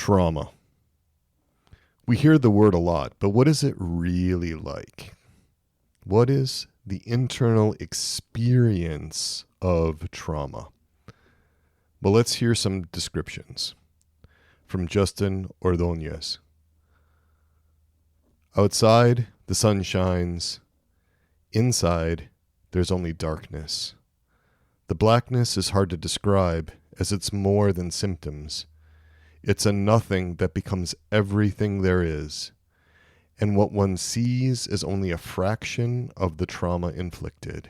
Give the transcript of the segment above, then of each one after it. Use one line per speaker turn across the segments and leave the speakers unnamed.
Trauma. We hear the word a lot, but what is it really like? What is the internal experience of trauma? Well, let's hear some descriptions from Justin Ordonez. Outside, the sun shines. Inside, there's only darkness. The blackness is hard to describe, as it's more than symptoms. It's a nothing that becomes everything there is, and what one sees is only a fraction of the trauma inflicted.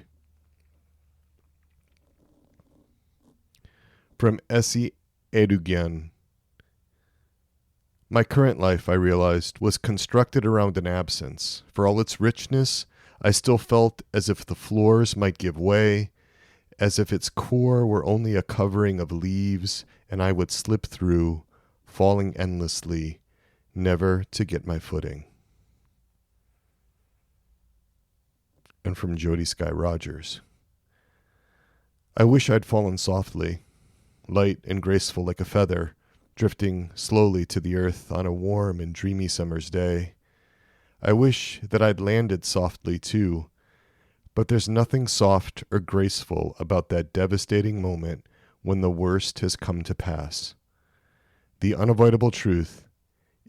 From Essie Edugian. My current life, I realized, was constructed around an absence. For all its richness, I still felt as if the floors might give way, as if its core were only a covering of leaves, and I would slip through, falling endlessly, never to get my footing. And from Jody Sky Rogers. I wish I'd fallen softly, light and graceful like a feather, drifting slowly to the earth on a warm and dreamy summer's day. I wish that I'd landed softly too, but there's nothing soft or graceful about that devastating moment when the worst has come to pass. The unavoidable truth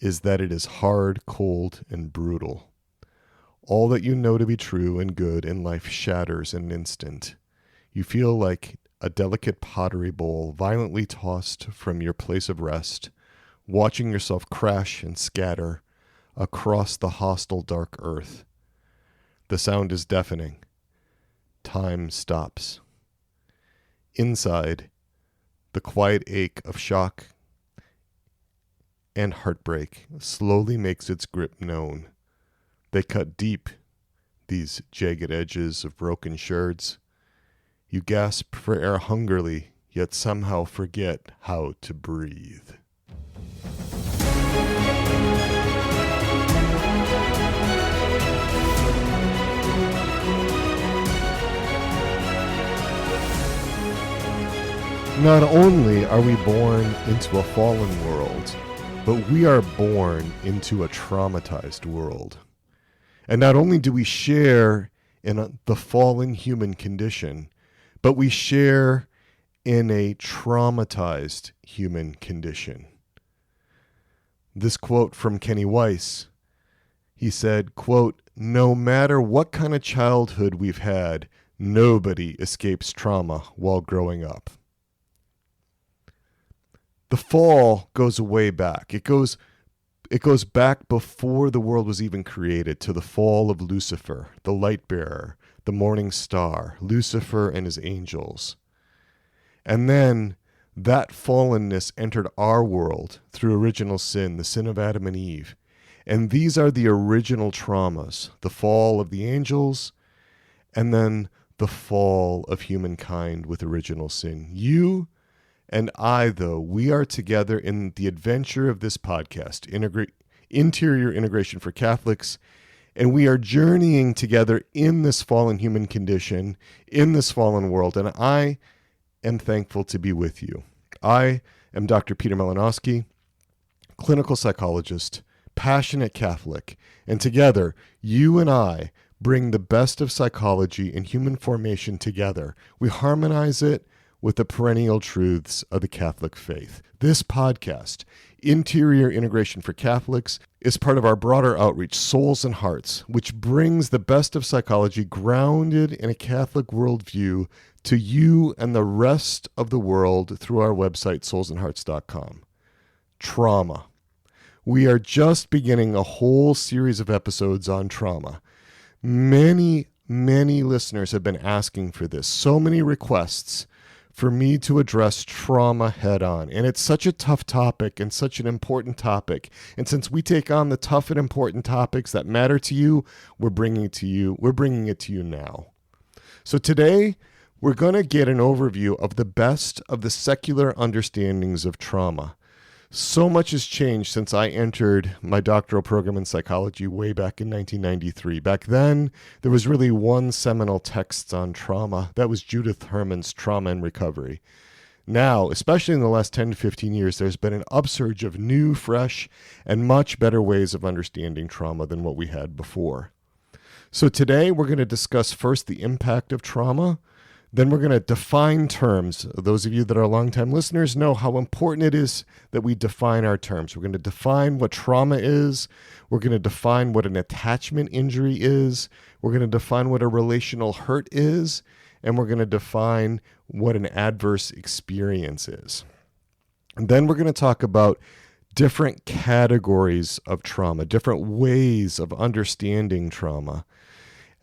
is that it is hard, cold, and brutal. All that you know to be true and good in life shatters in an instant. You feel like a delicate pottery bowl violently tossed from your place of rest, watching yourself crash and scatter across the hostile dark earth. The sound is deafening. Time stops. Inside, the quiet ache of shock and heartbreak slowly makes its grip known. They cut deep, these jagged edges of broken sherds. You gasp for air hungrily, yet somehow forget how to breathe. Not only are we born into a fallen world, but we are born into a traumatized world. And not only do we share in the fallen human condition, but we share in a traumatized human condition. This quote from Kenny Weiss, he said, quote, "No matter what kind of childhood we've had, nobody escapes trauma while growing up." The fall goes way back. It goes back before the world was even created, to the fall of Lucifer, the light bearer, the morning star, Lucifer and his angels. And then that fallenness entered our world through original sin, the sin of Adam and Eve. And these are the original traumas, the fall of the angels, and then the fall of humankind with original sin. You and I, though, we are together in the adventure of this podcast, Interior Integration for Catholics, and we are journeying together in this fallen human condition, in this fallen world, and I am thankful to be with you. I am Dr. Peter Malinowski, clinical psychologist, passionate Catholic, and together, you and I bring the best of psychology and human formation together. We harmonize it with the perennial truths of the Catholic faith. This podcast, Interior Integration for Catholics, is part of our broader outreach, Souls and Hearts, which brings the best of psychology grounded in a Catholic worldview to you and the rest of the world through our website, soulsandhearts.com. Trauma. We are just beginning a whole series of episodes on trauma. Many listeners have been asking for this. So many requests for me to address trauma head on. And it's such a tough topic and such an important topic. And since we take on the tough and important topics that matter to you, we're bringing it to you now. So today, we're going to get an overview of the best of the secular understandings of trauma. So much has changed since I entered my doctoral program in psychology way back in 1993. Back then, there was really one seminal text on trauma. That was Judith Herman's Trauma and Recovery. Now, especially in the last 10 to 15 years, there's been an upsurge of new, fresh, and much better ways of understanding trauma than what we had before. So today we're going to discuss first the impact of trauma. Then we're going to define terms. Those of you that are longtime listeners know how important it is that we define our terms. We're going to define what trauma is. We're going to define what an attachment injury is. We're going to define what a relational hurt is. And we're going to define what an adverse experience is. And then we're going to talk about different categories of trauma, different ways of understanding trauma.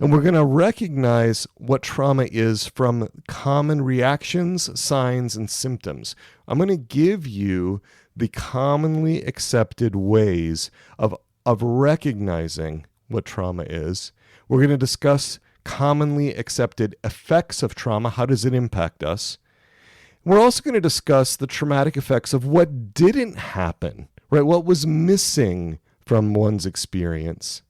And we're going to recognize what trauma is from common reactions, signs, and symptoms. I'm going to give you the commonly accepted ways of recognizing what trauma is. We're going to discuss commonly accepted effects of trauma. How does it impact us? We're also going to discuss the traumatic effects of what didn't happen, right? What was missing from one's experience.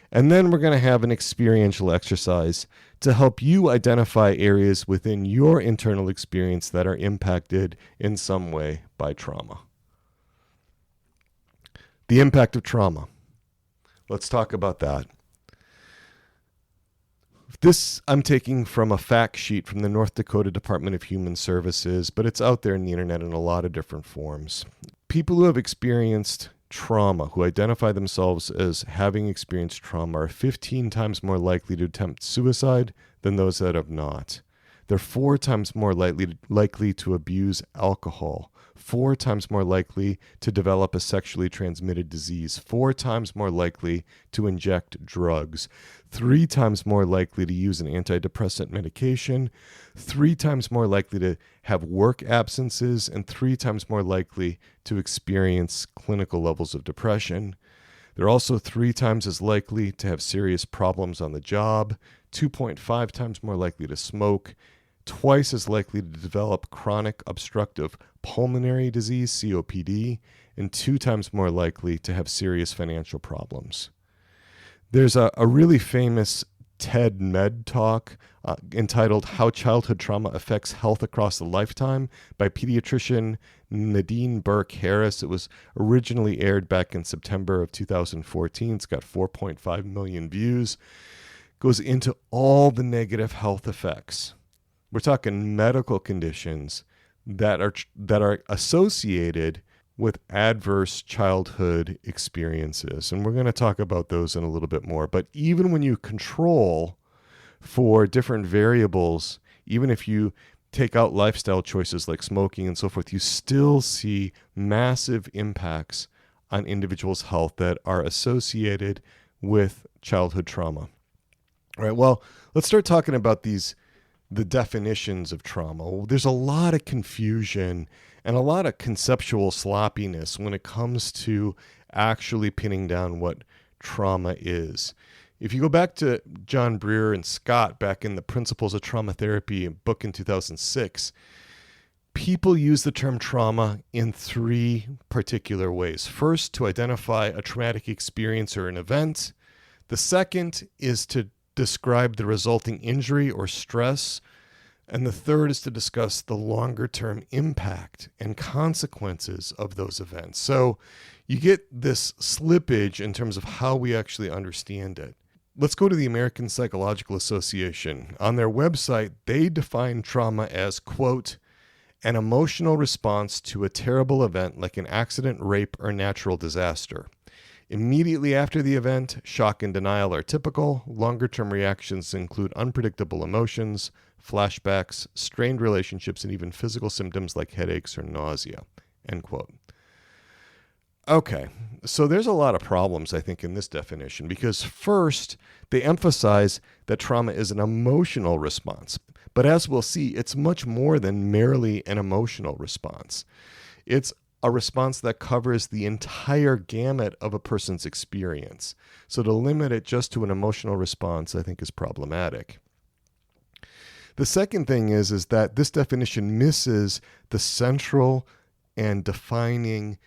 And then we're going to have an experiential exercise to help you identify areas within your internal experience that are impacted in some way by trauma. The impact of trauma. Let's talk about that. This I'm taking from a fact sheet from the North Dakota Department of Human Services, but it's out there in the internet in a lot of different forms. People who have experienced trauma, who identify themselves as having experienced trauma, are 15 times more likely to attempt suicide than those that have not. They're 4 times more likely to abuse alcohol, 4 times more likely to develop a sexually transmitted disease, 4 times more likely to inject drugs, 3 times more likely to use an antidepressant medication, 3 times more likely to have work absences, and 3 times more likely to experience clinical levels of depression. They're also 3 times as likely to have serious problems on the job, 2.5 times more likely to smoke, twice as likely to develop chronic obstructive pulmonary disease, COPD, and 2 times more likely to have serious financial problems. There's a really famous TED Med talk entitled How Childhood Trauma Affects Health Across a Lifetime by pediatrician Nadine Burke Harris. It was originally aired back in September of 2014. It's got 4.5 million views. Goes into all the negative health effects. We're talking medical conditions that are associated with adverse childhood experiences. And we're going to talk about those in a little bit more. But even when you control for different variables, even if you take out lifestyle choices like smoking and so forth, you still see massive impacts on individuals' health that are associated with childhood trauma. All right, well, let's start talking about the definitions of trauma. There's a lot of confusion and a lot of conceptual sloppiness when it comes to actually pinning down what trauma is. If you go back to John Breer and Scott back in the Principles of Trauma Therapy book in 2006, people use the term trauma in 3 particular ways. First, to identify a traumatic experience or an event. The second is to describe the resulting injury or stress. And the third is to discuss the longer-term impact and consequences of those events. So you get this slippage in terms of how we actually understand it. Let's go to the American Psychological Association. On their website, they define trauma as, quote, an emotional response to a terrible event like an accident, rape, or natural disaster. Immediately after the event, shock and denial are typical. Longer-term reactions include unpredictable emotions, flashbacks, strained relationships, and even physical symptoms like headaches or nausea, end quote. Okay, so there's a lot of problems, I think, in this definition, because first, they emphasize that trauma is an emotional response. But as we'll see, it's much more than merely an emotional response. It's a response that covers the entire gamut of a person's experience. So to limit it just to an emotional response, I think, is problematic. The second thing is that this definition misses the central and defining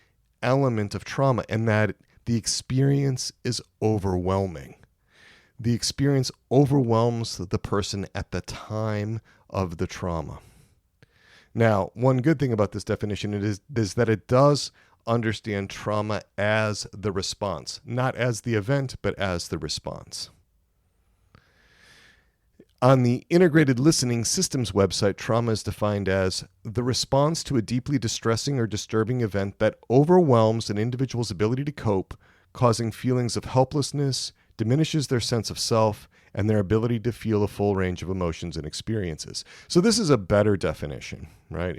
element of trauma, and that the experience is overwhelming. The experience overwhelms the person at the time of the trauma. Now, one good thing about this definition is that it does understand trauma as the response, not as the event, but as the response. On the Integrated Listening Systems website, trauma is defined as the response to a deeply distressing or disturbing event that overwhelms an individual's ability to cope, causing feelings of helplessness, diminishes their sense of self, and their ability to feel a full range of emotions and experiences. So this is a better definition, right?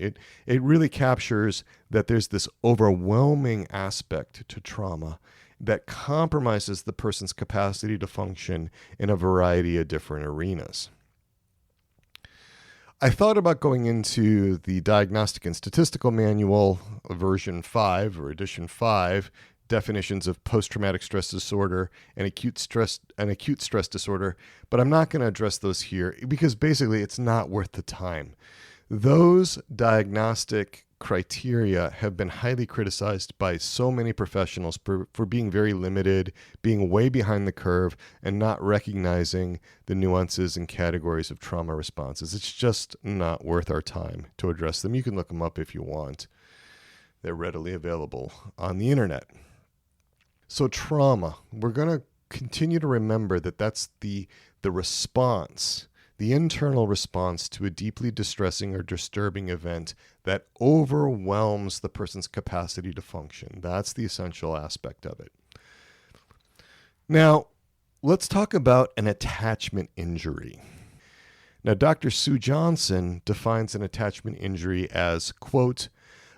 It really captures that there's this overwhelming aspect to trauma that compromises the person's capacity to function in a variety of different arenas. I thought about going into the Diagnostic and Statistical Manual, version 5 or edition 5, definitions of post-traumatic stress disorder and acute stress disorder, but I'm not going to address those here because basically it's not worth the time. Those diagnostic criteria have been highly criticized by so many professionals for being very limited, being way behind the curve, and not recognizing the nuances and categories of trauma responses. It's just not worth our time to address them. You can look them up if you want. They're readily available on the internet. So trauma, we're going to continue to remember that that's the response, the internal response to a deeply distressing or disturbing event that overwhelms the person's capacity to function. That's the essential aspect of it. Now, let's talk about an attachment injury. Now, Dr. Sue Johnson defines an attachment injury as, quote,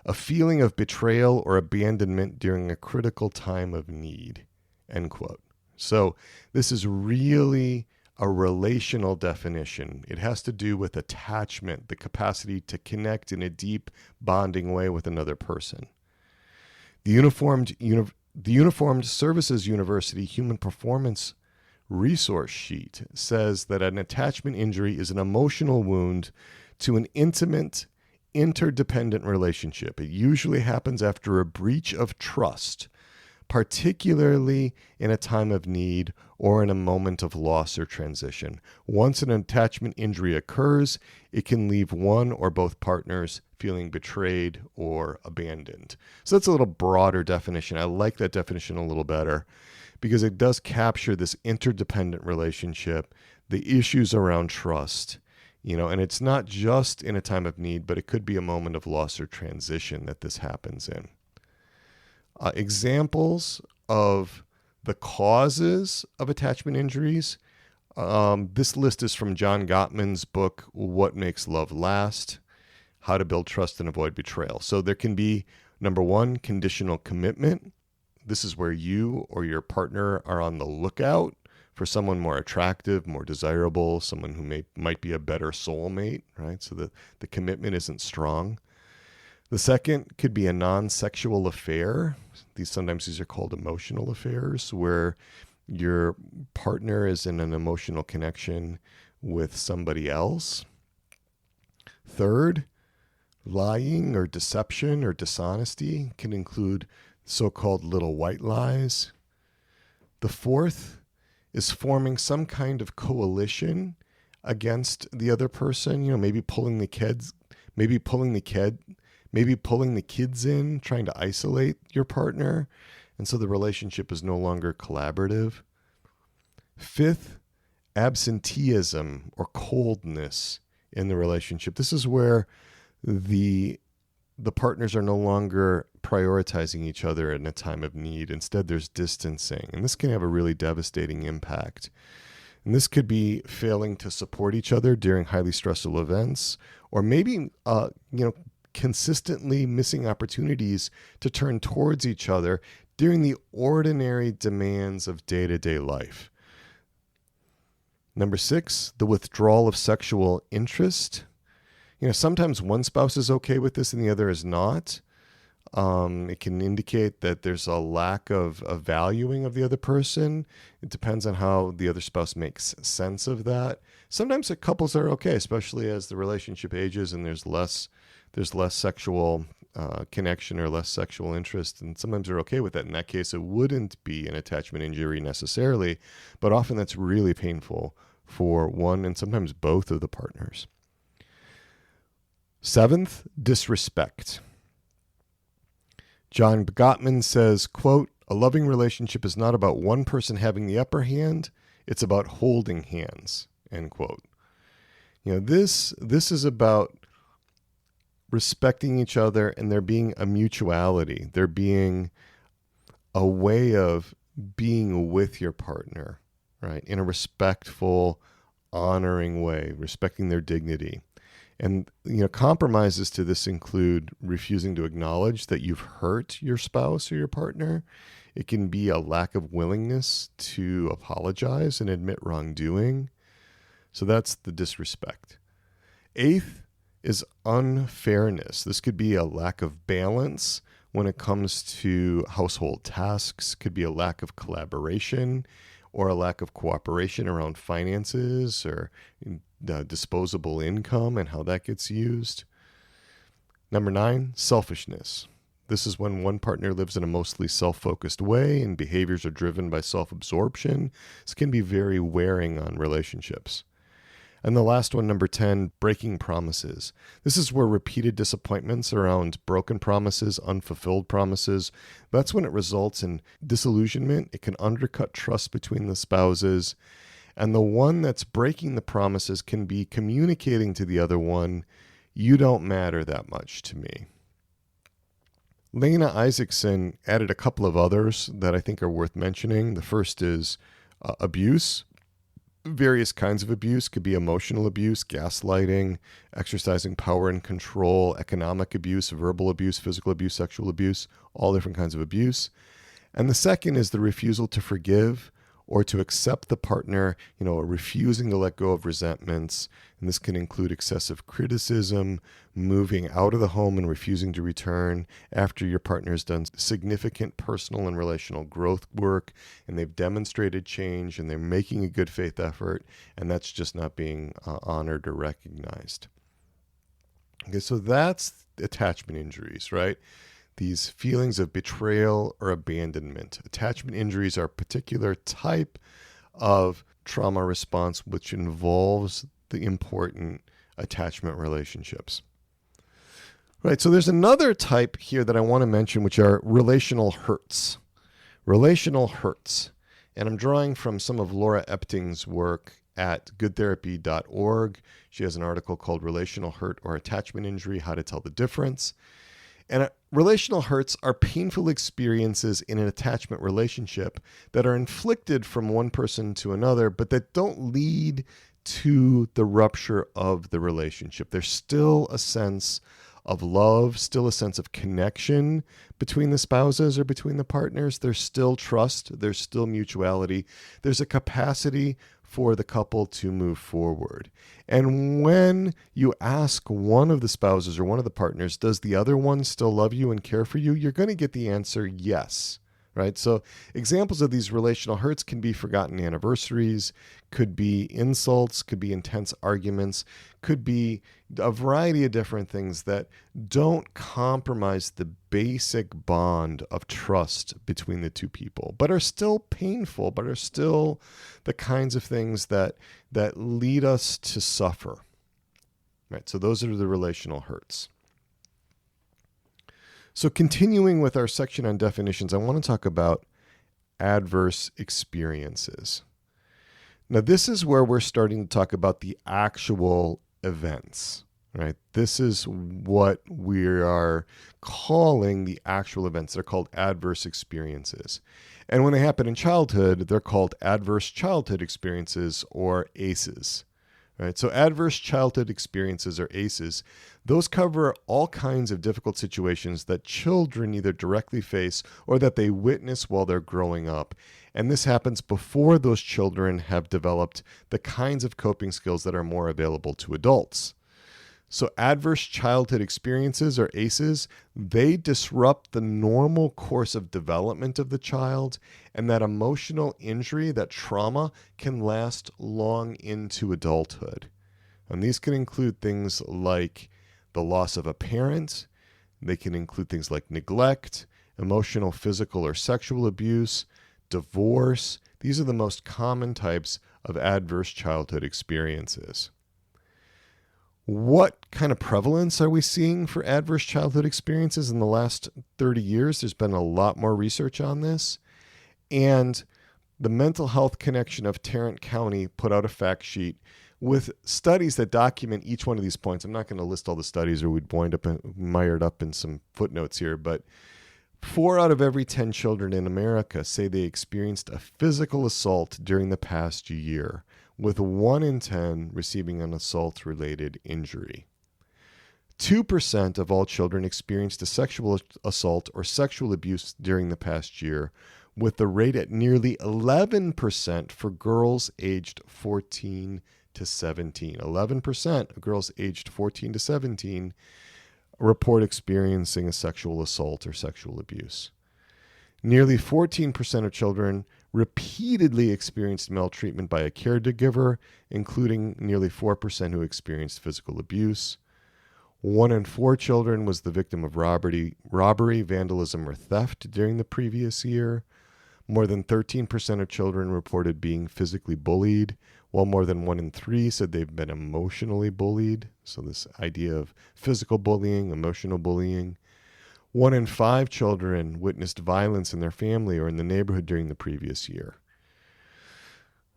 a feeling of betrayal or abandonment during a critical time of need, end quote. So this is really a relational definition. It has to do with attachment, the capacity to connect in a deep, bonding way with another person. The Uniformed Services University Human Performance Resource Sheet says that an attachment injury is an emotional wound to an intimate, interdependent relationship. It usually happens after a breach of trust, particularly in a time of need or in a moment of loss or transition. Once an attachment injury occurs, it can leave one or both partners feeling betrayed or abandoned. So that's a little broader definition. I like that definition a little better because it does capture this interdependent relationship, the issues around trust, and it's not just in a time of need, but it could be a moment of loss or transition that this happens in. Examples of the causes of attachment injuries. This list is from John Gottman's book, What Makes Love Last? How to Build Trust and Avoid Betrayal. So there can be, number one, conditional commitment. This is where you or your partner are on the lookout for someone more attractive, more desirable, someone who might be a better soulmate, right? So the commitment isn't strong. The second could be a non-sexual affair. Sometimes these are called emotional affairs, where your partner is in an emotional connection with somebody else. Third, lying or deception or dishonesty can include so-called little white lies. The fourth is forming some kind of coalition against the other person, maybe pulling the kids in, trying to isolate your partner, and so the relationship is no longer collaborative. Fifth, absenteeism or coldness in the relationship. This is where the partners are no longer prioritizing each other in a time of need. Instead, there's distancing, and this can have a really devastating impact. And this could be failing to support each other during highly stressful events, or maybe, consistently missing opportunities to turn towards each other during the ordinary demands of day-to-day life. Number 6, the withdrawal of sexual interest. Sometimes one spouse is okay with this and the other is not. It can indicate that there's a lack of valuing of the other person. It depends on how the other spouse makes sense of that. Sometimes the couples are okay, especially as the relationship ages and there's less sexual connection or less sexual interest, and sometimes they're okay with that. In that case, it wouldn't be an attachment injury necessarily, but often that's really painful for one and sometimes both of the partners. Seventh, disrespect. John Gottman says, quote, "A loving relationship is not about one person having the upper hand. It's about holding hands," end quote. This is about respecting each other, and there being a mutuality. There being a way of being with your partner, right? In a respectful, honoring way, respecting their dignity. And, compromises to this include refusing to acknowledge that you've hurt your spouse or your partner. It can be a lack of willingness to apologize and admit wrongdoing. So that's the disrespect. Eighth is unfairness. This could be a lack of balance when it comes to household tasks, could be a lack of collaboration or a lack of cooperation around finances or disposable income and how that gets used. Number 9, selfishness. This is when one partner lives in a mostly self-focused way and behaviors are driven by self-absorption. This can be very wearing on relationships. And the last one, number 10, breaking promises. This is where repeated disappointments around broken promises, unfulfilled promises, that's when it results in disillusionment. It can undercut trust between the spouses. And the one that's breaking the promises can be communicating to the other one, "You don't matter that much to me." Lena Isaacson added a couple of others that I think are worth mentioning. The first is abuse. Various kinds of abuse could be emotional abuse, gaslighting, exercising power and control, economic abuse, verbal abuse, physical abuse, sexual abuse, all different kinds of abuse. And the second is the refusal to forgive or to accept the partner, refusing to let go of resentments. And this can include excessive criticism, moving out of the home and refusing to return after your partner has done significant personal and relational growth work, and they've demonstrated change, and they're making a good faith effort, and that's just not being honored or recognized. Okay, so that's attachment injuries, right? These feelings of betrayal or abandonment. Attachment injuries are a particular type of trauma response which involves the important attachment relationships. Right, so there's another type here that I want to mention, which are relational hurts. Relational hurts. And I'm drawing from some of Laura Epting's work at goodtherapy.org. She has an article called Relational Hurt or Attachment Injury, How to Tell the Difference. And relational hurts are painful experiences in an attachment relationship that are inflicted from one person to another, but that don't lead to the rupture of the relationship. There's still a sense of love, still a sense of connection between the spouses or between the partners. There's still trust. There's still mutuality. There's a capacity for the couple to move forward. And when you ask one of the spouses or one of the partners, does the other one still love you and care for you? You're going to get the answer yes, right? So examples of these relational hurts can be forgotten anniversaries, could be insults, could be intense arguments, could be a variety of different things that don't compromise the basic bond of trust between the two people, but are still painful, but are still the kinds of things that lead us to suffer. Right? So those are the relational hurts. So continuing with our section on definitions, I want to talk about adverse experiences. Now, this is where we're starting to talk about the actual events, right? This is what we are calling the actual events. They're called adverse experiences. And when they happen in childhood, they're called adverse childhood experiences or ACEs. Right? So adverse childhood experiences or ACEs, those cover all kinds of difficult situations that children either directly face or that they witness while they're growing up. And this happens before those children have developed the kinds of coping skills that are more available to adults. So adverse childhood experiences or ACEs, they disrupt the normal course of development of the child, and that emotional injury, that trauma, can last long into adulthood. And these can include things like the loss of a parent. They can include things like neglect, emotional, physical, or sexual abuse, divorce. These are the most common types of adverse childhood experiences. What kind of prevalence are we seeing for adverse childhood experiences in the last 30 years? There's been a lot more research on this. And the Mental Health Connection of Tarrant County put out a fact sheet with studies that document each one of these points. I'm not going to list all the studies or we'd wind up mired up in some footnotes here, but 4 out of every 10 children in America say they experienced a physical assault during the past year, with 1 in 10 receiving an assault-related injury. 2% of all children experienced a sexual assault or sexual abuse during the past year, with the rate at nearly 11% for girls aged 14 to 17. 11% of girls aged 14 to 17 report experiencing a sexual assault or sexual abuse. Nearly 14% of children repeatedly experienced maltreatment by a caregiver, including nearly 4% who experienced physical abuse. 1 in 4 children was the victim of robbery, vandalism, or theft during the previous year. More than 13% of children reported being physically bullied, while more than 1 in 3 said they've been emotionally bullied. So this idea of physical bullying, emotional bullying. 1 in 5 children witnessed violence in their family or in the neighborhood during the previous year.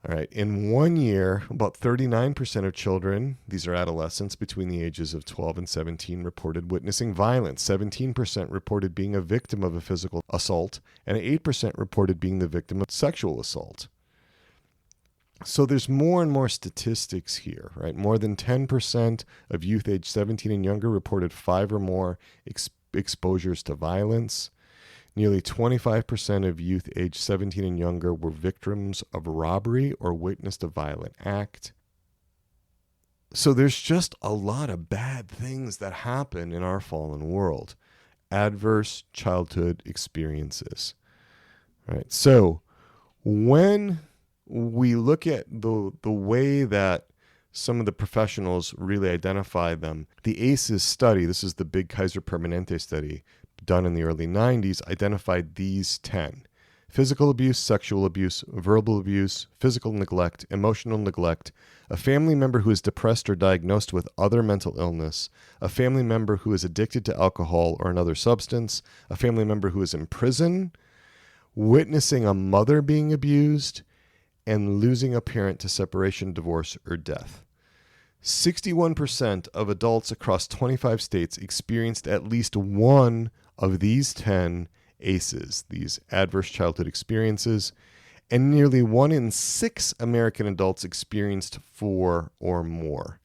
All right, in 1 year, about 39% of children, these are adolescents between the ages of 12 and 17, reported witnessing violence. 17% reported being a victim of a physical assault, and 8% reported being the victim of sexual assault. So there's more and more statistics here, right? More than 10% of youth age 17 and younger reported 5 or more exposures to violence. Nearly 25% of youth aged 17 and younger were victims of robbery or witnessed a violent act. So there's just a lot of bad things that happen in our fallen world. Adverse childhood experiences. Right? So when we look at the way that some of the professionals really identify them, the ACEs study, this is the big Kaiser Permanente study, done in the early 90s, identified these 10. Physical abuse, sexual abuse, verbal abuse, physical neglect, emotional neglect, a family member who is depressed or diagnosed with other mental illness, a family member who is addicted to alcohol or another substance, a family member who is in prison, witnessing a mother being abused, and losing a parent to separation, divorce, or death. 61% of adults across 25 states experienced at least one of these 10 ACEs, these adverse childhood experiences, and nearly 1 in 6 American adults experienced 4 or more.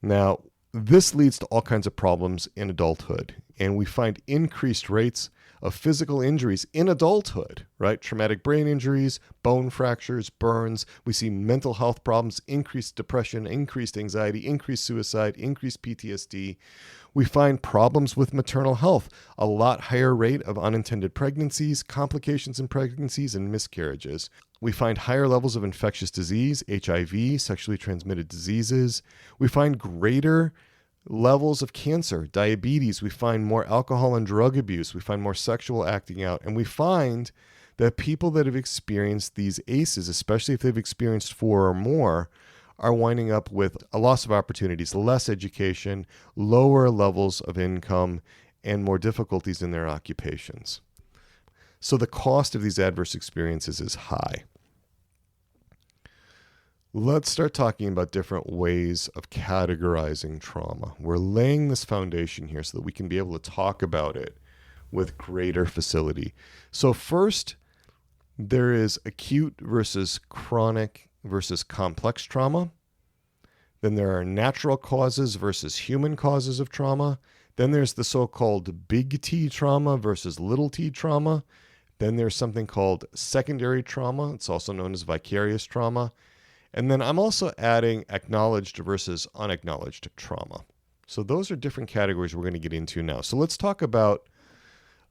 Now, this leads to all kinds of problems in adulthood, and we find increased rates of physical injuries in adulthood, right? Traumatic brain injuries, bone fractures, burns. We see mental health problems, increased depression, increased anxiety, increased suicide, increased PTSD. We find problems with maternal health, a lot higher rate of unintended pregnancies, complications in pregnancies, and miscarriages. We find higher levels of infectious disease, HIV, sexually transmitted diseases. We find greater levels of cancer, diabetes. We find more alcohol and drug abuse. We find more sexual acting out. And we find that people that have experienced these ACEs, especially if they've experienced 4 or more, are winding up with a loss of opportunities, less education, lower levels of income, and more difficulties in their occupations. So the cost of these adverse experiences is high. Let's start talking about different ways of categorizing trauma. We're laying this foundation here so that we can be able to talk about it with greater facility. So first, there is acute versus chronic versus complex trauma. Then there are natural causes versus human causes of trauma. Then there's the so-called big T trauma versus little t trauma. Then there's something called secondary trauma. It's also known as vicarious trauma. And then I'm also adding acknowledged versus unacknowledged trauma. So those are different categories we're going to get into now. So let's talk about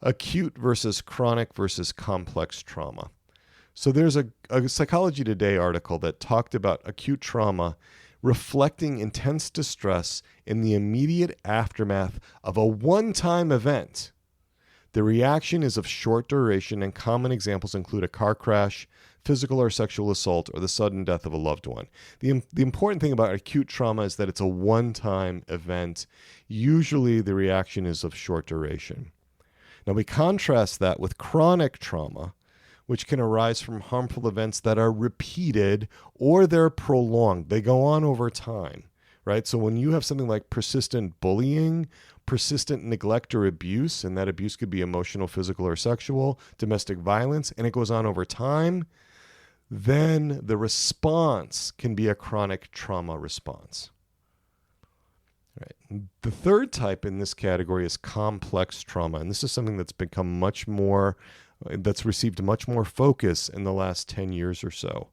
acute versus chronic versus complex trauma. So there's a Psychology Today article that talked about acute trauma reflecting intense distress in the immediate aftermath of a one-time event. The reaction is of short duration, and common examples include a car crash, physical or sexual assault, or the sudden death of a loved one. The important thing about acute trauma is that it's a one-time event. Usually the reaction is of short duration. Now we contrast that with chronic trauma, which can arise from harmful events that are repeated or they're prolonged. They go on over time, right? So when you have something like persistent bullying, persistent neglect or abuse, and that abuse could be emotional, physical, or sexual, domestic violence, and it goes on over time, then the response can be a chronic trauma response. Right. The third type in this category is complex trauma, and this is something that's become that's received much more focus in the last 10 years or so.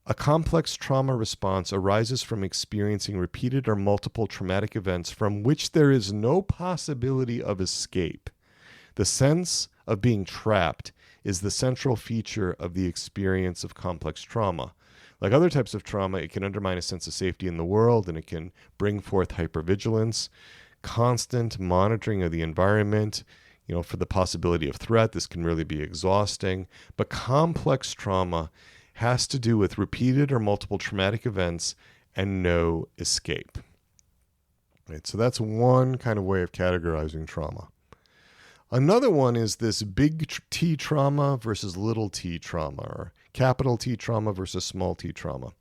A complex trauma response arises from experiencing repeated or multiple traumatic events from which there is no possibility of escape. The sense of being trapped is the central feature of the experience of complex trauma. Like other types of trauma, it can undermine a sense of safety in the world, and it can bring forth hypervigilance, constant monitoring of the environment, for the possibility of threat. This can really be exhausting. But complex trauma has to do with repeated or multiple traumatic events and no escape. Right, so that's one kind of way of categorizing trauma. Another one is this big T trauma versus little t trauma, or capital T trauma versus small t trauma.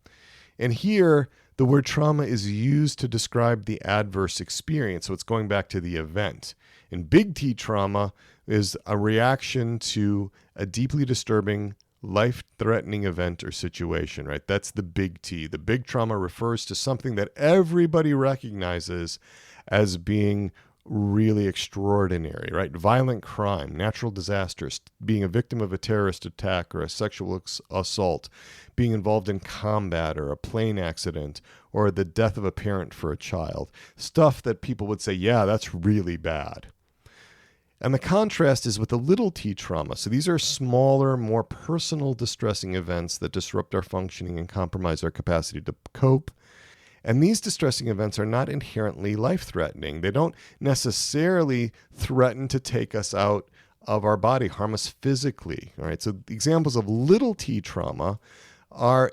And here, the word trauma is used to describe the adverse experience. So it's going back to the event. And big T trauma is a reaction to a deeply disturbing, life-threatening event or situation, right? That's the big T. The big trauma refers to something that everybody recognizes as being really extraordinary, right? Violent crime, natural disasters, being a victim of a terrorist attack or a sexual assault, being involved in combat or a plane accident, or the death of a parent for a child. Stuff that people would say, yeah, that's really bad. And the contrast is with the little t trauma. So these are smaller, more personal, distressing events that disrupt our functioning and compromise our capacity to cope. And these distressing events are not inherently life-threatening. They don't necessarily threaten to take us out of our body, harm us physically. All right. So examples of little t trauma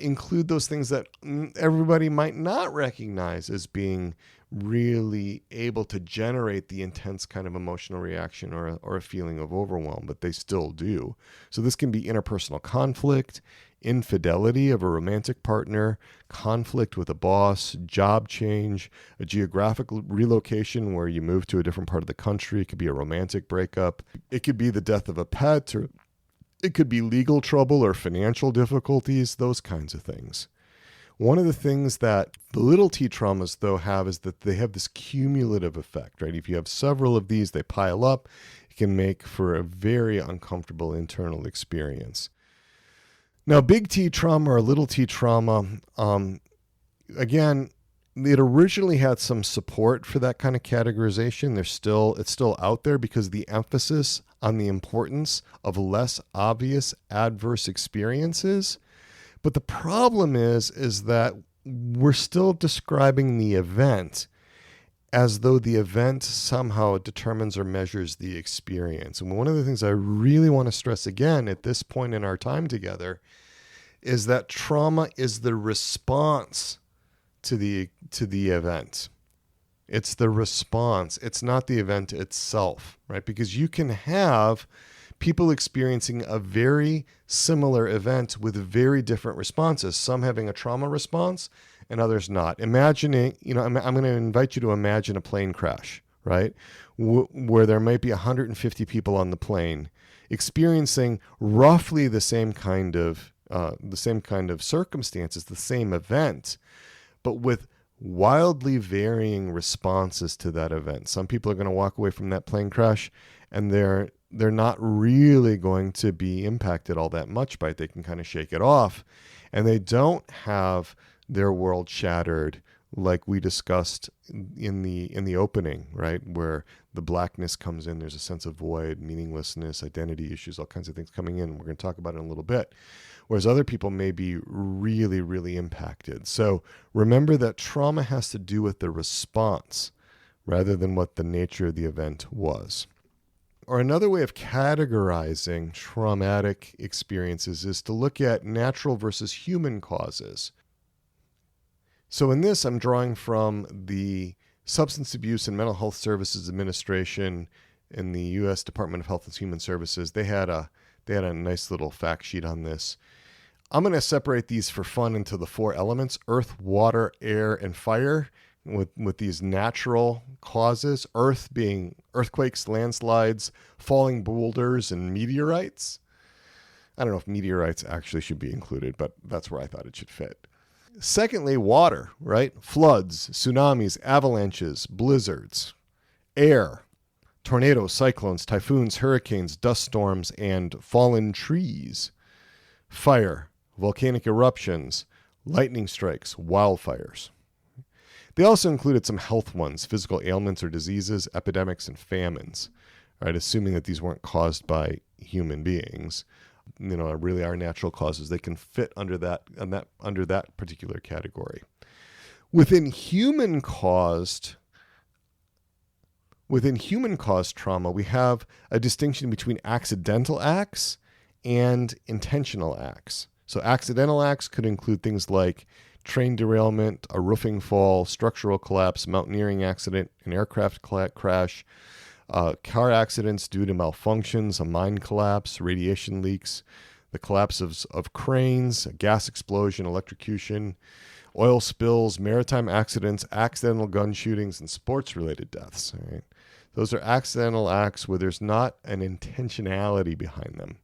include those things that everybody might not recognize as being really able to generate the intense kind of emotional reaction or a feeling of overwhelm, but they still do. So this can be interpersonal conflict, infidelity of a romantic partner, conflict with a boss, job change, a geographic relocation where you move to a different part of the country. It could be a romantic breakup. It could be the death of a pet, or it could be legal trouble or financial difficulties, those kinds of things. One of the things that the little t traumas, though, have is that they have this cumulative effect, right? If you have several of these, they pile up. It can make for a very uncomfortable internal experience. Now, big T trauma or little t trauma, again, it originally had some support for that kind of categorization. It's still out there because the emphasis on the importance of less obvious adverse experiences. But the problem is that we're still describing the event as though the event somehow determines or measures the experience. And one of the things I really want to stress again at this point in our time together is that trauma is the response to the event. It's the response. It's not the event itself, right? Because you can have people experiencing a very similar event with very different responses, some having a trauma response and others not. Imagining, I'm going to invite you to imagine a plane crash, right? Where there might be 150 people on the plane experiencing roughly the same kind of circumstances, the same event, but with wildly varying responses to that event. Some people are going to walk away from that plane crash and they're not really going to be impacted all that much by it. They can kind of shake it off, and they don't have their world shattered like we discussed in the opening, right? Where the blackness comes in, there's a sense of void, meaninglessness, identity issues, all kinds of things coming in. We're going to talk about it in a little bit. Whereas other people may be really, really impacted. So remember that trauma has to do with the response rather than what the nature of the event was. or another way of categorizing traumatic experiences is to look at natural versus human causes. So in this, I'm drawing from the Substance Abuse and Mental Health Services Administration in the U.S. Department of Health and Human Services. They had a nice little fact sheet on this. I'm going to separate these for fun into the 4 elements: earth, water, air, and fire, with these natural causes. Earth being earthquakes, landslides, falling boulders, and meteorites. I don't know if meteorites actually should be included, but that's where I thought it should fit. Secondly, water, right? Floods, tsunamis, avalanches, blizzards. Air, tornadoes, cyclones, typhoons, hurricanes, dust storms, and fallen trees. Fire, volcanic eruptions, lightning strikes, wildfires. They also included some health ones: physical ailments or diseases, epidemics, and famines, right? Assuming that these weren't caused by human beings, really are natural causes. They can fit under that particular category. Within human caused trauma, we have a distinction between accidental acts and intentional acts. So accidental acts could include things like train derailment, a roofing fall, structural collapse, mountaineering accident, an aircraft crash, car accidents due to malfunctions, a mine collapse, radiation leaks, the collapse of cranes, a gas explosion, electrocution, oil spills, maritime accidents, accidental gun shootings, and sports-related deaths. Right? Those are accidental acts where there's not an intentionality behind them.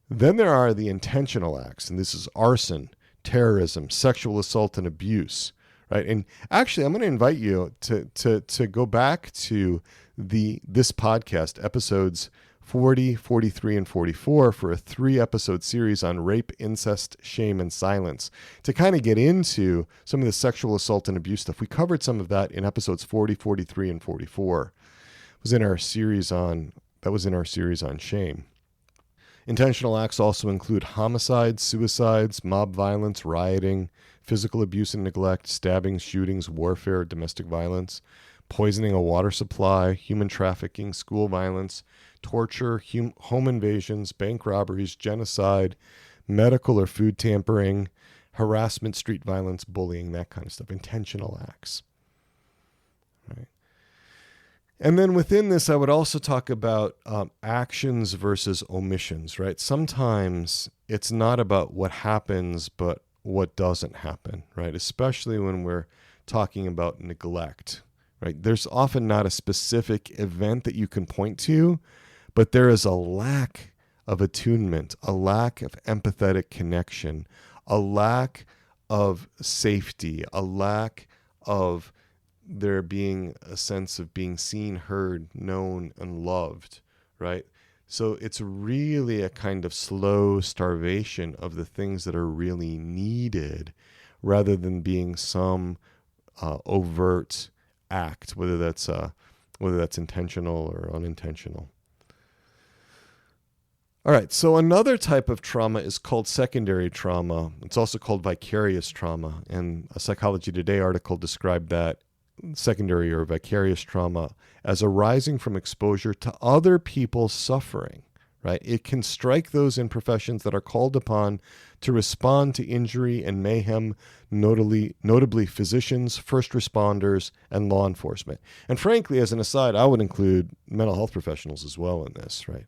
Then there are the intentional acts, and this is arson, terrorism, sexual assault, and abuse. Right? And actually, I'm going to invite you to go back to this podcast, episodes 40, 43, and 44, for a 3-episode series on rape, incest, shame, and silence, to kind of get into some of the sexual assault and abuse stuff. We covered some of that in episodes 40, 43, and 44. That was in our series on shame. Intentional acts also include homicides, suicides, mob violence, rioting, physical abuse and neglect, stabbings, shootings, warfare, domestic violence, poisoning a water supply, human trafficking, school violence, torture, home invasions, bank robberies, genocide, medical or food tampering, harassment, street violence, bullying, that kind of stuff. Intentional acts. Right. And then within this, I would also talk about actions versus omissions, right? Sometimes it's not about what happens, but what doesn't happen, right? Especially when we're talking about neglect, right? There's often not a specific event that you can point to, but there is a lack of attunement, a lack of empathetic connection, a lack of safety, a lack of there being a sense of being seen, heard, known, and loved, right? So it's really a kind of slow starvation of the things that are really needed, rather than being some overt act, whether that's intentional or unintentional. All right, so another type of trauma is called secondary trauma. It's also called vicarious trauma, and a Psychology Today article described that secondary or vicarious trauma as arising from exposure to other people's suffering, right? It can strike those in professions that are called upon to respond to injury and mayhem, notably physicians, first responders, and law enforcement. And frankly, as an aside, I would include mental health professionals as well in this, right?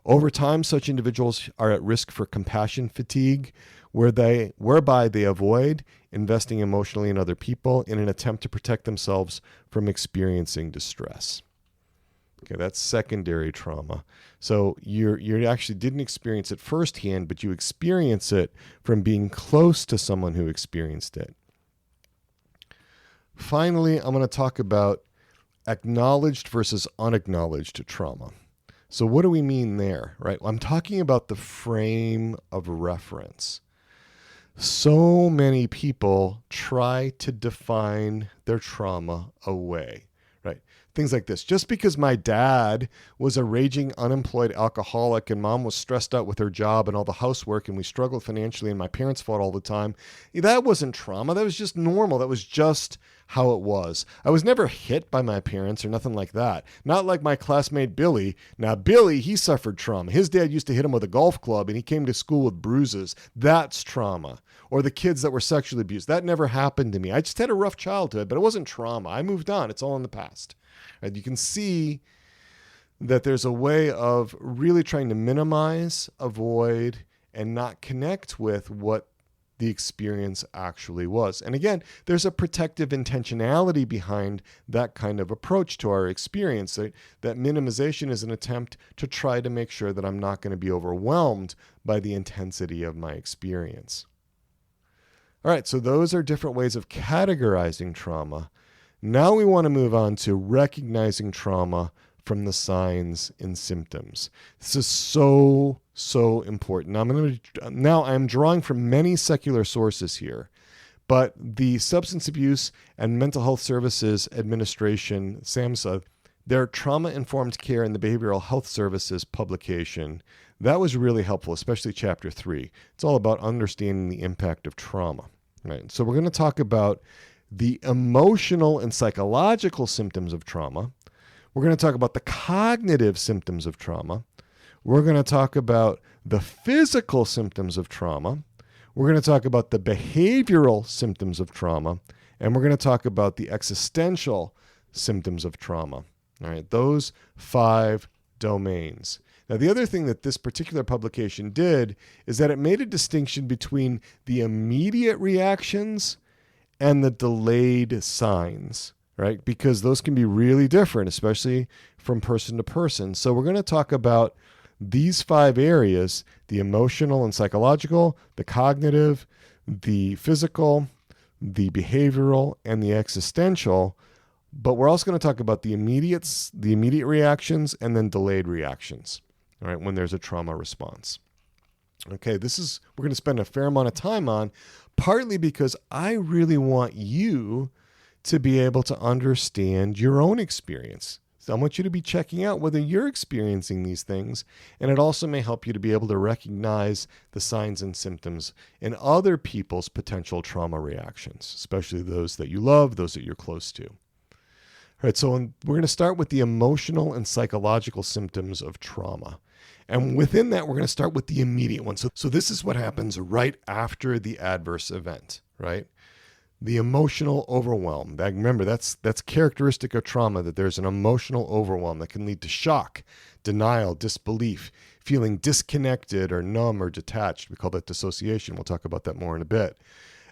Over time, such individuals are at risk for compassion fatigue, whereby they avoid investing emotionally in other people in an attempt to protect themselves from experiencing distress. Okay, that's secondary trauma. So you actually didn't experience it firsthand, but you experience it from being close to someone who experienced it. Finally, I'm going to talk about acknowledged versus unacknowledged trauma. So what do we mean there, right? I'm talking about the frame of reference. So many people try to define their trauma away, right? Things like this. Just because my dad was a raging unemployed alcoholic and mom was stressed out with her job and all the housework and we struggled financially and my parents fought all the time, that wasn't trauma. That was just normal. That was just how it was. I was never hit by my parents or nothing like that. Not like my classmate Billy. Now, Billy, he suffered trauma. His dad used to hit him with a golf club and he came to school with bruises. That's trauma. Or the kids that were sexually abused. That never happened to me. I just had a rough childhood, but it wasn't trauma. I moved on. It's all in the past. And you can see that there's a way of really trying to minimize, avoid, and not connect with what the experience actually was. And again, there's a protective intentionality behind that kind of approach to our experience. That minimization is an attempt to try to make sure that I'm not going to be overwhelmed by the intensity of my experience. All right, so those are different ways of categorizing trauma. Now we want to move on to recognizing trauma from the signs and symptoms. This is so important. Now I'm drawing from many secular sources here, but the Substance Abuse and Mental Health Services Administration, SAMHSA, their Trauma-Informed Care in the Behavioral Health Services publication, that was really helpful, especially Chapter 3. It's all about understanding the impact of trauma. Right? So we're going to talk about the emotional and psychological symptoms of trauma. We're going to talk about the cognitive symptoms of trauma. We're going to talk about the physical symptoms of trauma. We're going to talk about the behavioral symptoms of trauma. And we're going to talk about the existential symptoms of trauma. All right, those 5 domains. Now, the other thing that this particular publication did is that it made a distinction between the immediate reactions and the delayed signs, right? Because those can be really different, especially from person to person. So we're going to talk about these 5 areas: the emotional and psychological, the cognitive, the physical, the behavioral, and the existential. But we're also going to talk about the immediate reactions and then delayed reactions, all right, when there's a trauma response. Okay, we're going to spend a fair amount of time on, partly because I really want you to be able to understand your own experience. So I want you to be checking out whether you're experiencing these things, and it also may help you to be able to recognize the signs and symptoms in other people's potential trauma reactions, especially those that you love, those that you're close to. All right, so we're going to start with the emotional and psychological symptoms of trauma. And within that, we're going to start with the immediate one. So this is what happens right after the adverse event, right? The emotional overwhelm. Remember, that's characteristic of trauma, that there's an emotional overwhelm that can lead to shock, denial, disbelief, feeling disconnected or numb or detached. We call that dissociation. We'll talk about that more in a bit.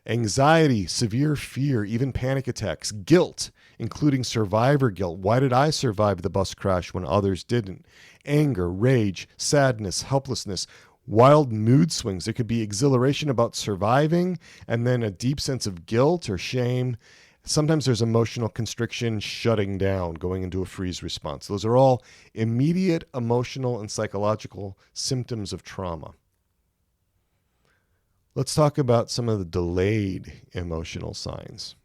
Anxiety, severe fear, even panic attacks, guilt, including survivor guilt. Why did I survive the bus crash when others didn't? Anger, rage, sadness, helplessness, wild mood swings. There could be exhilaration about surviving and then a deep sense of guilt or shame. Sometimes there's emotional constriction, shutting down, going into a freeze response. Those are all immediate emotional and psychological symptoms of trauma. Let's talk about some of the delayed emotional signs.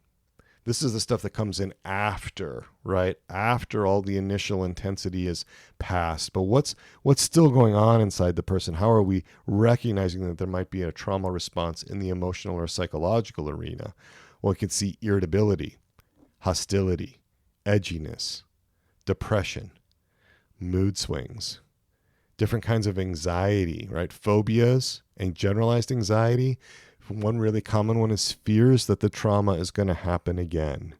This is the stuff that comes in after, right? After all the initial intensity is passed. But what's still going on inside the person? How are we recognizing that there might be a trauma response in the emotional or psychological arena? Well, we can see irritability, hostility, edginess, depression, mood swings, different kinds of anxiety, right? Phobias and generalized anxiety. One really common one is fears that the trauma is going to happen again.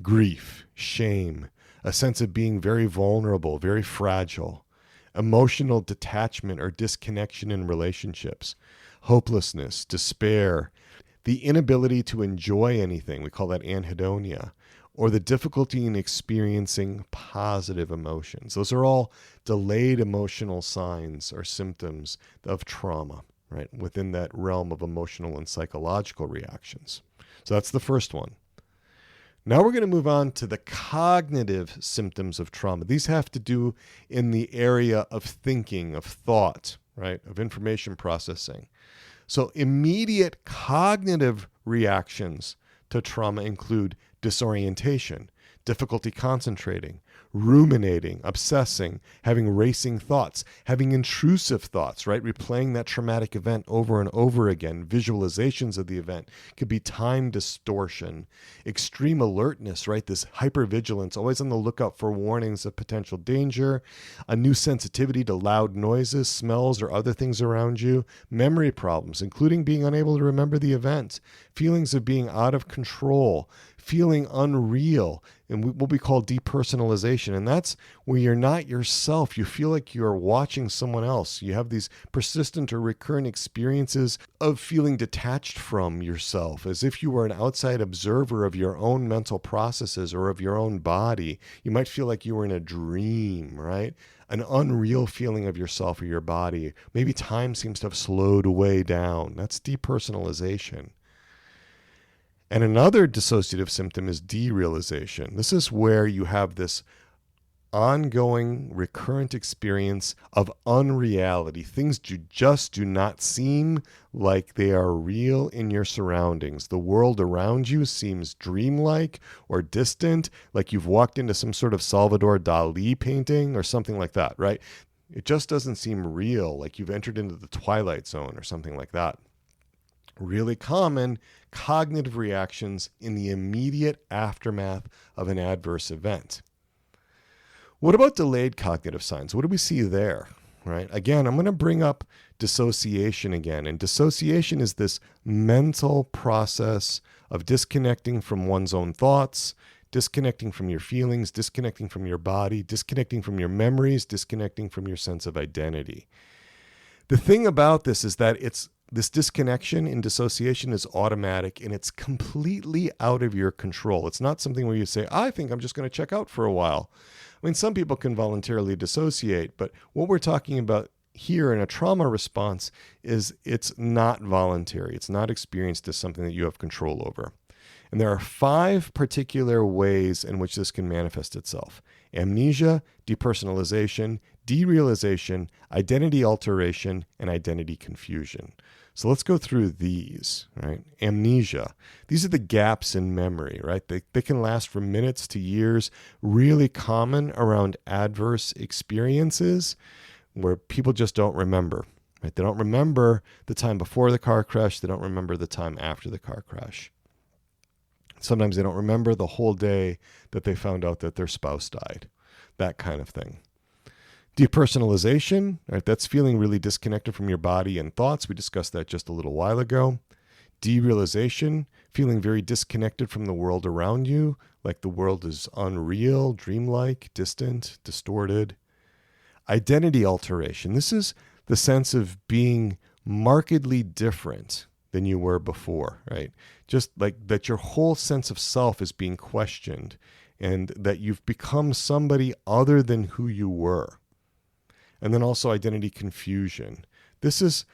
Grief, shame, a sense of being very vulnerable, very fragile, emotional detachment or disconnection in relationships, hopelessness, despair, the inability to enjoy anything. We call that anhedonia, or the difficulty in experiencing positive emotions. Those are all delayed emotional signs or symptoms of trauma, right, within that realm of emotional and psychological reactions. So that's the first one. Now we're going to move on to the cognitive symptoms of trauma. These have to do in the area of thinking, of thought, right, of information processing. So immediate cognitive reactions to trauma include disorientation, difficulty concentrating, ruminating, obsessing, having racing thoughts, having intrusive thoughts, right? Replaying that traumatic event over and over again. Visualizations of the event. Could be time distortion, extreme alertness, right? This hypervigilance, always on the lookout for warnings of potential danger, a new sensitivity to loud noises, smells, or other things around you, memory problems, including being unable to remember the event, feelings of being out of control, feeling unreal, and what we call depersonalization. And that's where you're not yourself. You feel like you're watching someone else. You have these persistent or recurrent experiences of feeling detached from yourself, as if you were an outside observer of your own mental processes or of your own body. You might feel like you were in a dream, right? An unreal feeling of yourself or your body. Maybe time seems to have slowed way down. That's depersonalization. And another dissociative symptom is derealization. This is where you have this ongoing, recurrent experience of unreality. Things just do not seem like they are real in your surroundings. The world around you seems dreamlike or distant, like you've walked into some sort of Salvador Dali painting or something like that, right? It just doesn't seem real, like you've entered into the Twilight Zone or something like that. Really common cognitive reactions in the immediate aftermath of an adverse event. What about delayed cognitive signs? What do we see there? Right? Again, I'm going to bring up dissociation again. And dissociation is this mental process of disconnecting from one's own thoughts, disconnecting from your feelings, disconnecting from your body, disconnecting from your memories, disconnecting from your sense of identity. The thing about this is that this disconnection in dissociation is automatic and it's completely out of your control. It's not something where you say, I think I'm just going to check out for a while. I mean, some people can voluntarily dissociate, but what we're talking about here in a trauma response is it's not voluntary. It's not experienced as something that you have control over. And there are 5 particular ways in which this can manifest itself: amnesia, depersonalization, derealization, identity alteration, and identity confusion. So let's go through these, right? Amnesia. These are the gaps in memory, right? They can last from minutes to years, really common around adverse experiences where people just don't remember, right? They don't remember the time before the car crash. They don't remember the time after the car crash. Sometimes they don't remember the whole day that they found out that their spouse died, that kind of thing. Depersonalization, right? That's feeling really disconnected from your body and thoughts. We discussed that just a little while ago. Derealization, feeling very disconnected from the world around you, like the world is unreal, dreamlike, distant, distorted. Identity alteration. This is the sense of being markedly different than you were before, right? Just like that your whole sense of self is being questioned and that you've become somebody other than who you were. And then also identity confusion. This is,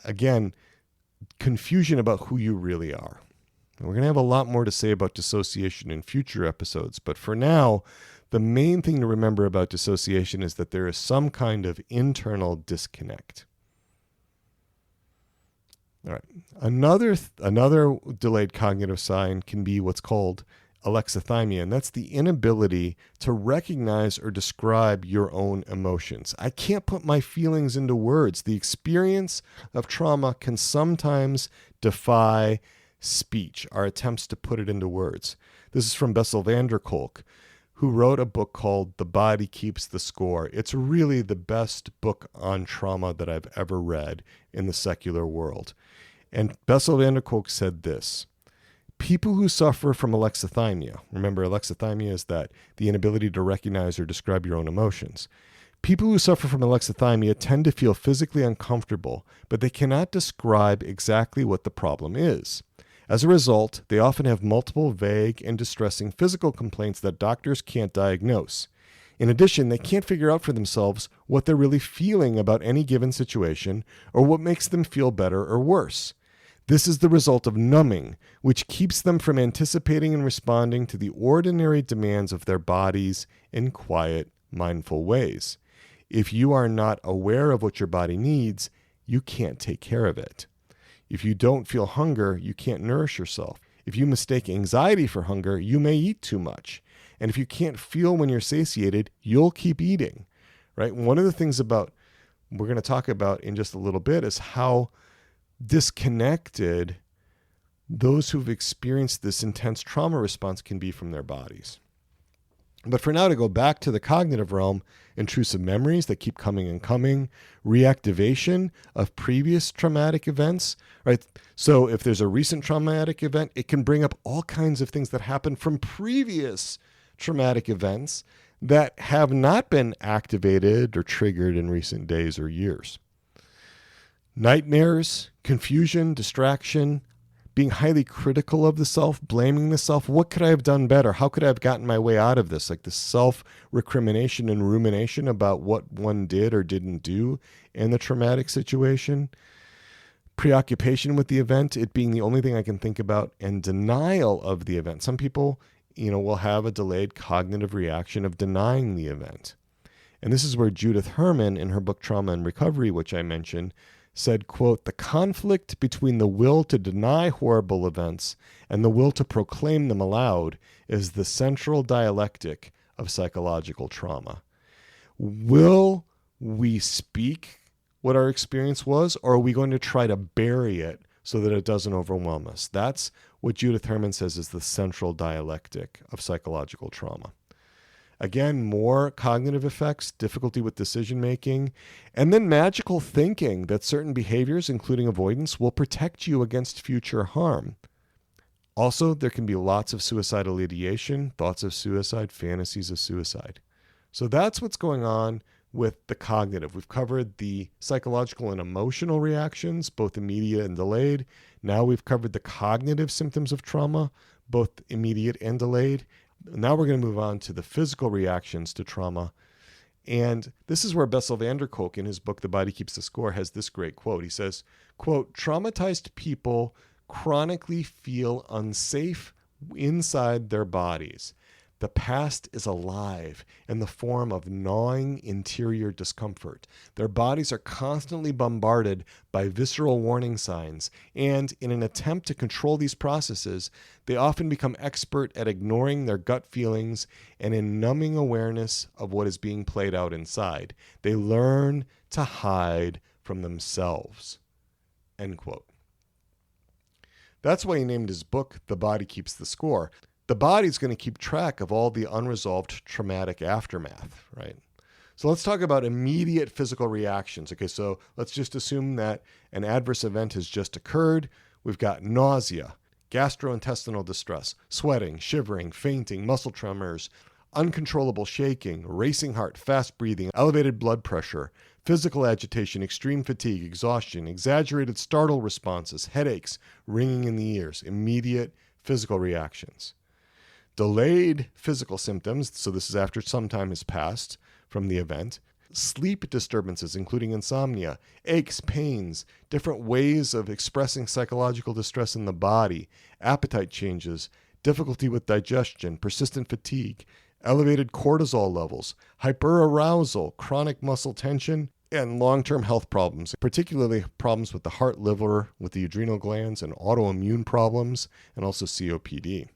again, confusion about who you really are. And we're going to have a lot more to say about dissociation in future episodes, but for now, the main thing to remember about dissociation is that there is some kind of internal disconnect. All right. Another delayed cognitive sign can be what's called alexithymia, and that's the inability to recognize or describe your own emotions. I can't put my feelings into words. The experience of trauma can sometimes defy speech, our attempts to put it into words. This is from Bessel van der Kolk, who wrote a book called The Body Keeps the Score. It's really the best book on trauma that I've ever read in the secular world. And Bessel van der Kolk said this: people who suffer from alexithymia, remember alexithymia is that the inability to recognize or describe your own emotions. People who suffer from alexithymia tend to feel physically uncomfortable, but they cannot describe exactly what the problem is. As a result, they often have multiple vague and distressing physical complaints that doctors can't diagnose. In addition, they can't figure out for themselves what they're really feeling about any given situation or what makes them feel better or worse. This is the result of numbing, which keeps them from anticipating and responding to the ordinary demands of their bodies in quiet, mindful ways. If you are not aware of what your body needs, you can't take care of it. If you don't feel hunger, you can't nourish yourself. If you mistake anxiety for hunger, you may eat too much. And if you can't feel when you're satiated, you'll keep eating, right? One of the things we're going to talk about in just a little bit is how disconnected those who've experienced this intense trauma response can be from their bodies. But for now, to go back to the cognitive realm, intrusive memories that keep coming and coming, reactivation of previous traumatic events, right? So if there's a recent traumatic event, it can bring up all kinds of things that happened from previous traumatic events that have not been activated or triggered in recent days or years. Nightmares, confusion, distraction, being highly critical of the self, blaming the self. What could I have done better? How could I have gotten my way out of this? Like the self-recrimination and rumination about what one did or didn't do in the traumatic situation. Preoccupation with the event, it being the only thing I can think about, and denial of the event. Some people, will have a delayed cognitive reaction of denying the event. And this is where Judith Herman, in her book Trauma and Recovery, which I mentioned, said, quote, "The conflict between the will to deny horrible events and the will to proclaim them aloud is the central dialectic of psychological trauma." Will we speak what our experience was, or are we going to try to bury it so that it doesn't overwhelm us? That's what Judith Herman says is the central dialectic of psychological trauma. Again, more cognitive effects, difficulty with decision-making, and then magical thinking that certain behaviors, including avoidance, will protect you against future harm. Also, there can be lots of suicidal ideation, thoughts of suicide, fantasies of suicide. So that's what's going on with the cognitive. We've covered the psychological and emotional reactions, both immediate and delayed. Now we've covered the cognitive symptoms of trauma, both immediate and delayed. Now we're going to move on to the physical reactions to trauma. And this is where Bessel van der Kolk, in his book, The Body Keeps the Score, has this great quote. He says, quote, "Traumatized people chronically feel unsafe inside their bodies. The past is alive in the form of gnawing interior discomfort. Their bodies are constantly bombarded by visceral warning signs, and in an attempt to control these processes, they often become expert at ignoring their gut feelings and in numbing awareness of what is being played out inside. They learn to hide from themselves." End quote. That's why he named his book, The Body Keeps the Score. The body's going to keep track of all the unresolved traumatic aftermath, right? So let's talk about immediate physical reactions. Okay, so let's just assume that an adverse event has just occurred. We've got nausea, gastrointestinal distress, sweating, shivering, fainting, muscle tremors, uncontrollable shaking, racing heart, fast breathing, elevated blood pressure, physical agitation, extreme fatigue, exhaustion, exaggerated startle responses, headaches, ringing in the ears, immediate physical reactions. Delayed physical symptoms, so this is after some time has passed from the event. Sleep disturbances, including insomnia, aches, pains, different ways of expressing psychological distress in the body, appetite changes, difficulty with digestion, persistent fatigue, elevated cortisol levels, hyperarousal, chronic muscle tension, and long-term health problems, particularly problems with the heart, liver, with the adrenal glands, and autoimmune problems, and also COPD.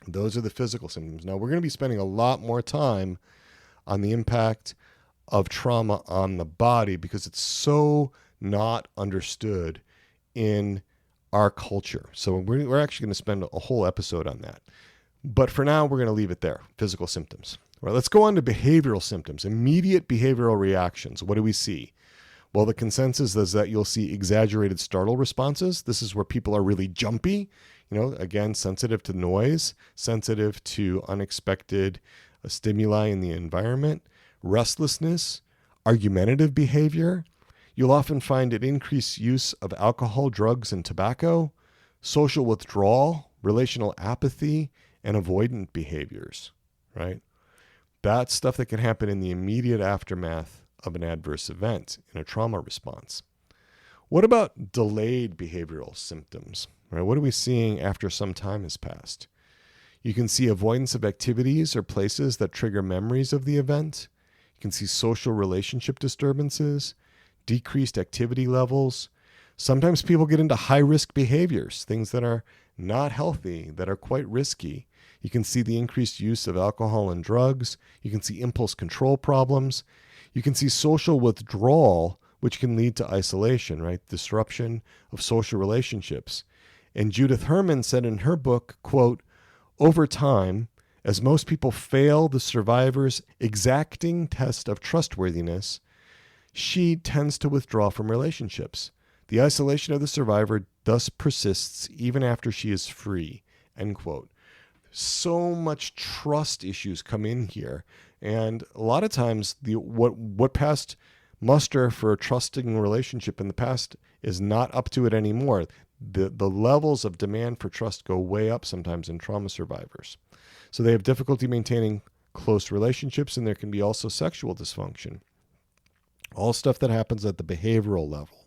Those are the physical symptoms. Now, we're going to be spending a lot more time on the impact of trauma on the body because it's so not understood in our culture. So we're actually going to spend a whole episode on that. But for now, we're going to leave it there, physical symptoms. All right, let's go on to behavioral symptoms, immediate behavioral reactions. What do we see? Well, the consensus is that you'll see exaggerated startle responses. This is where people are really jumpy, again, sensitive to noise, sensitive to unexpected stimuli in the environment, restlessness, argumentative behavior. You'll often find an increased use of alcohol, drugs, and tobacco, social withdrawal, relational apathy, and avoidant behaviors, right? That's stuff that can happen in the immediate aftermath of an adverse event in a trauma response. What about delayed behavioral symptoms? Right? What are we seeing after some time has passed? You can see avoidance of activities or places that trigger memories of the event. You can see social relationship disturbances, decreased activity levels. Sometimes people get into high-risk behaviors, things that are not healthy, that are quite risky. You can see the increased use of alcohol and drugs. You can see impulse control problems. You can see social withdrawal, which can lead to isolation, right? Disruption of social relationships. And Judith Herman said in her book, quote, over time, as most people fail the survivor's exacting test of trustworthiness, she tends to withdraw from relationships. The isolation of the survivor thus persists even after she is free, end quote. So much trust issues come in here. And a lot of times what passed muster for a trusting relationship in the past is not up to it anymore. The levels of demand for trust go way up sometimes in trauma survivors. So they have difficulty maintaining close relationships, and there can be also sexual dysfunction. All stuff that happens at the behavioral level.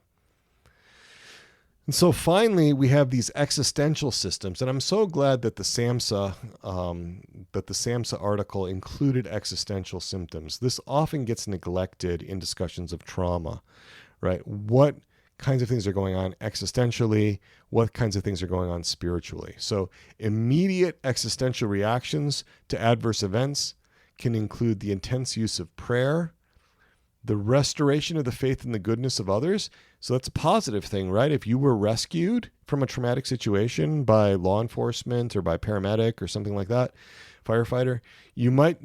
And so finally, we have these existential systems, and I'm so glad that the SAMHSA article included existential symptoms. This often gets neglected in discussions of trauma, right? What kinds of things are going on existentially? What kinds of things are going on spiritually? So immediate existential reactions to adverse events can include the intense use of prayer, the restoration of the faith in the goodness of others. So that's a positive thing, right? If you were rescued from a traumatic situation by law enforcement or by paramedic or something like that, firefighter, you might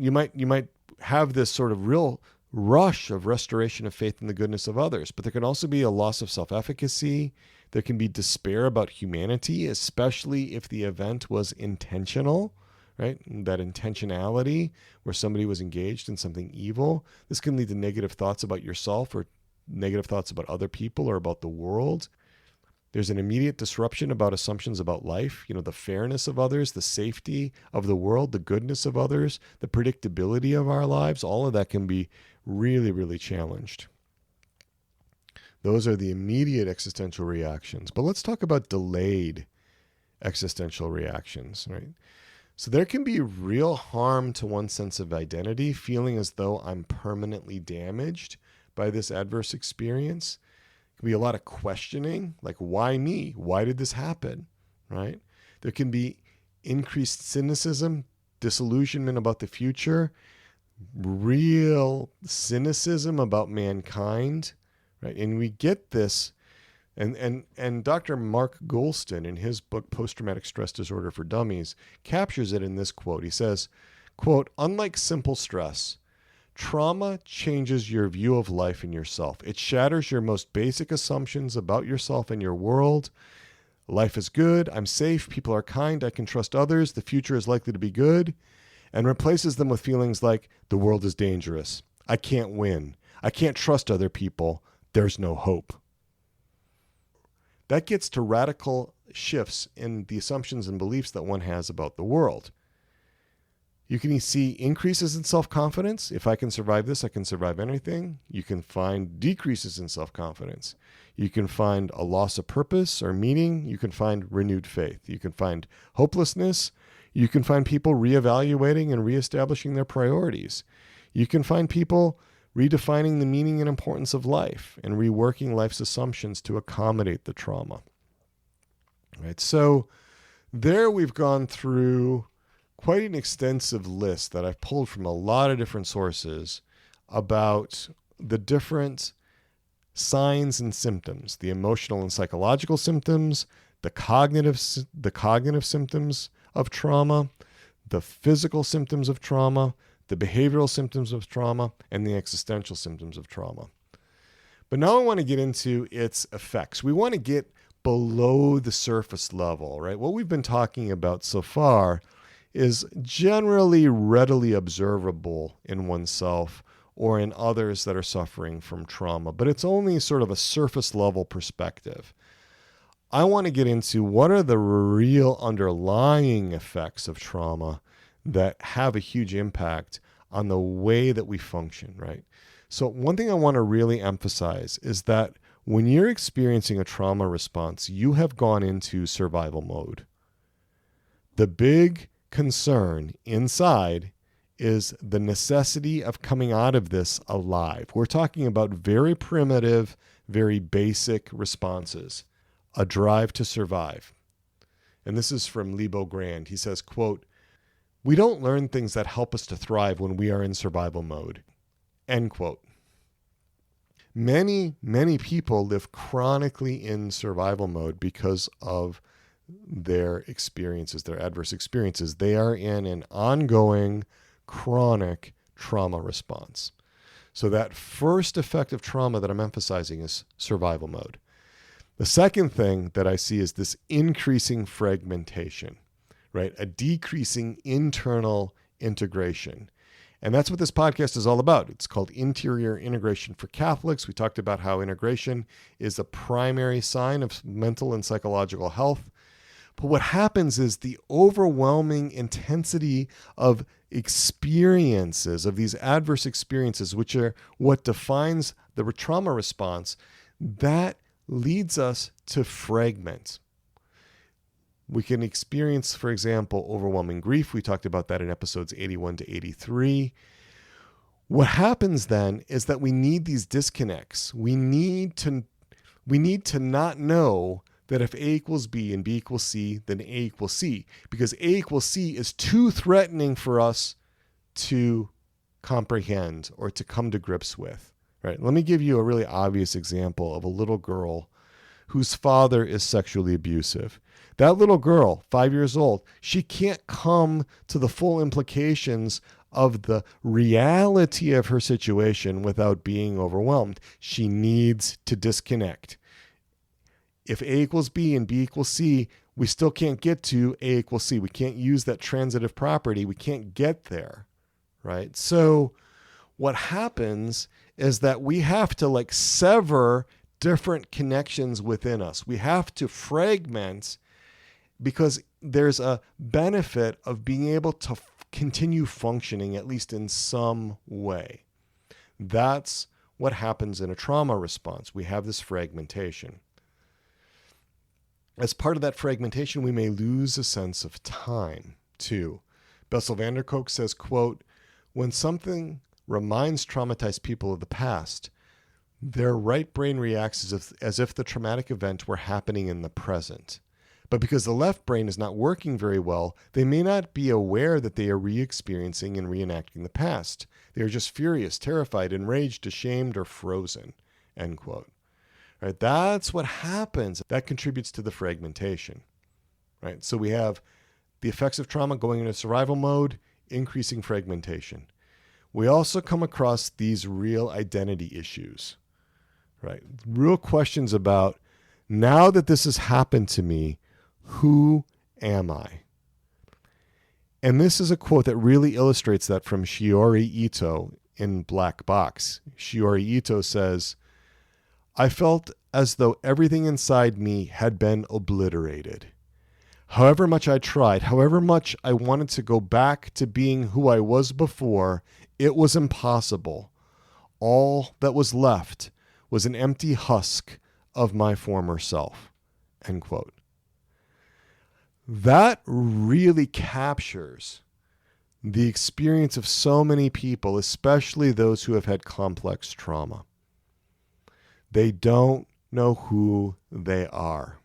have this sort of real rush of restoration of faith in the goodness of others. But there can also be a loss of self-efficacy. There can be despair about humanity, especially if the event was intentional, right? That intentionality where somebody was engaged in something evil. This can lead to negative thoughts about yourself or negative thoughts about other people or about the world. There's an immediate disruption about assumptions about life, the fairness of others, the safety of the world, the goodness of others, the predictability of our lives. All of that can be really, really challenged. Those are the immediate existential reactions. But let's talk about delayed existential reactions, right? So there can be real harm to one's sense of identity, feeling as though I'm permanently damaged by this adverse experience. There can be a lot of questioning, like, why me? Why did this happen, right? There can be increased cynicism, disillusionment about the future, real cynicism about mankind, right? And we get this, and Dr. Mark Goulston, in his book, Post-Traumatic Stress Disorder for Dummies, captures it in this quote. He says, quote, unlike simple stress, trauma changes your view of life and yourself. It shatters your most basic assumptions about yourself and your world. Life is good, I'm safe, people are kind, I can trust others, the future is likely to be good, and replaces them with feelings like the world is dangerous, I can't win, I can't trust other people, there's no hope. That gets to radical shifts in the assumptions and beliefs that one has about the world. You can see increases in self-confidence. If I can survive this, I can survive anything. You can find decreases in self-confidence. You can find a loss of purpose or meaning. You can find renewed faith. You can find hopelessness. You can find people reevaluating and reestablishing their priorities. You can find people redefining the meaning and importance of life and reworking life's assumptions to accommodate the trauma. Right? So there we've gone through quite an extensive list that I've pulled from a lot of different sources about the different signs and symptoms, the emotional and psychological symptoms, the cognitive symptoms of trauma, the physical symptoms of trauma, the behavioral symptoms of trauma, and the existential symptoms of trauma. But now I want to get into its effects. We want to get below the surface level, right? What we've been talking about so far is generally readily observable in oneself or in others that are suffering from trauma, but it's only sort of a surface level perspective. I want to get into what are the real underlying effects of trauma that have a huge impact on the way that we function, right? So one thing I want to really emphasize is that when you're experiencing a trauma response, you have gone into survival mode. The big concern inside is the necessity of coming out of this alive. We're talking about very primitive, very basic responses, a drive to survive. And this is from Lebo Grand. He says, quote, We don't learn things that help us to thrive when we are in survival mode. End quote. Many, many people live chronically in survival mode because of their experiences, their adverse experiences. They are in an ongoing, chronic trauma response. So that first effect of trauma that I'm emphasizing is survival mode. The second thing that I see is this increasing fragmentation, right? A decreasing internal integration. And that's what this podcast is all about. It's called Interior Integration for Catholics. We talked about how integration is a primary sign of mental and psychological health. But what happens is the overwhelming intensity of experiences, of these adverse experiences, which are what defines the trauma response, that leads us to fragment. We can experience, for example, overwhelming grief. We talked about that in episodes 81 to 83. What happens then is that we need these disconnects. We need to not know that if A equals B and B equals C, then A equals C, because A equals C is too threatening for us to comprehend or to come to grips with. Right? Let me give you a really obvious example of a little girl whose father is sexually abusive. That little girl, 5 years old, she can't come to the full implications of the reality of her situation without being overwhelmed. She needs to disconnect. If A equals B and B equals C, we still can't get to A equals C. We can't use that transitive property. We can't get there, right? So what happens is that we have to sever different connections within us. We have to fragment because there's a benefit of being able to continue functioning, at least in some way. That's what happens in a trauma response. We have this fragmentation. As part of that fragmentation, we may lose a sense of time, too. Bessel van der Kolk says, quote, "When something reminds traumatized people of the past, their right brain reacts as if the traumatic event were happening in the present. But because the left brain is not working very well, they may not be aware that they are re-experiencing and reenacting the past. They are just furious, terrified, enraged, ashamed, or frozen." End quote. Right? That's what happens. That contributes to the fragmentation. Right? So we have the effects of trauma going into survival mode, increasing fragmentation. We also come across these real identity issues. Right? Real questions about, now that this has happened to me, who am I? And this is a quote that really illustrates that from Shiori Ito in Black Box. Shiori Ito says, "I felt as though everything inside me had been obliterated. However much I tried, however much I wanted to go back to being who I was before, it was impossible. All that was left was an empty husk of my former self." End quote. That really captures the experience of so many people, especially those who have had complex trauma. They don't know who they are.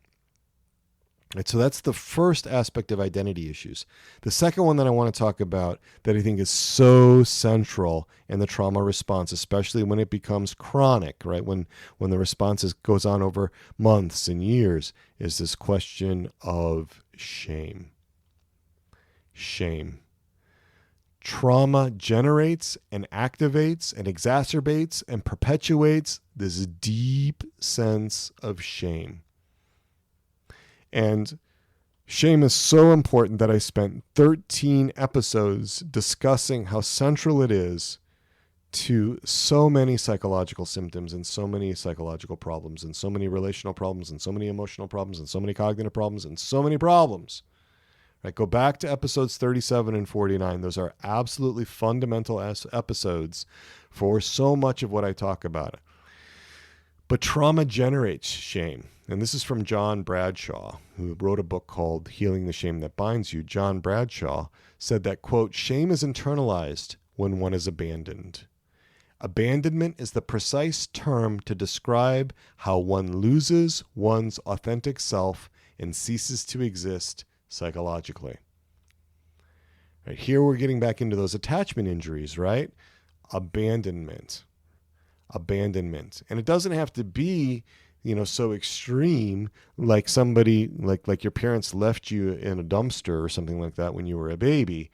Right, so that's the first aspect of identity issues. The second one that I want to talk about that I think is so central in the trauma response, especially when it becomes chronic, right? When the response goes on over months and years, is this question of shame. Shame. Trauma generates and activates and exacerbates and perpetuates this deep sense of shame. And shame is so important that I spent 13 episodes discussing how central it is to so many psychological symptoms and so many psychological problems and so many relational problems and so many emotional problems and so many cognitive problems and so many problems. Right? Go back to episodes 37 and 49. Those are absolutely fundamental episodes for so much of what I talk about. But trauma generates shame. And this is from John Bradshaw, who wrote a book called Healing the Shame That Binds You. John Bradshaw said that, quote, "Shame is internalized when one is abandoned. Abandonment is the precise term to describe how one loses one's authentic self and ceases to exist psychologically." Right? Here we're getting back into those attachment injuries, right? Abandonment. And it doesn't have to be, so extreme, like somebody, like your parents left you in a dumpster or something like that when you were a baby.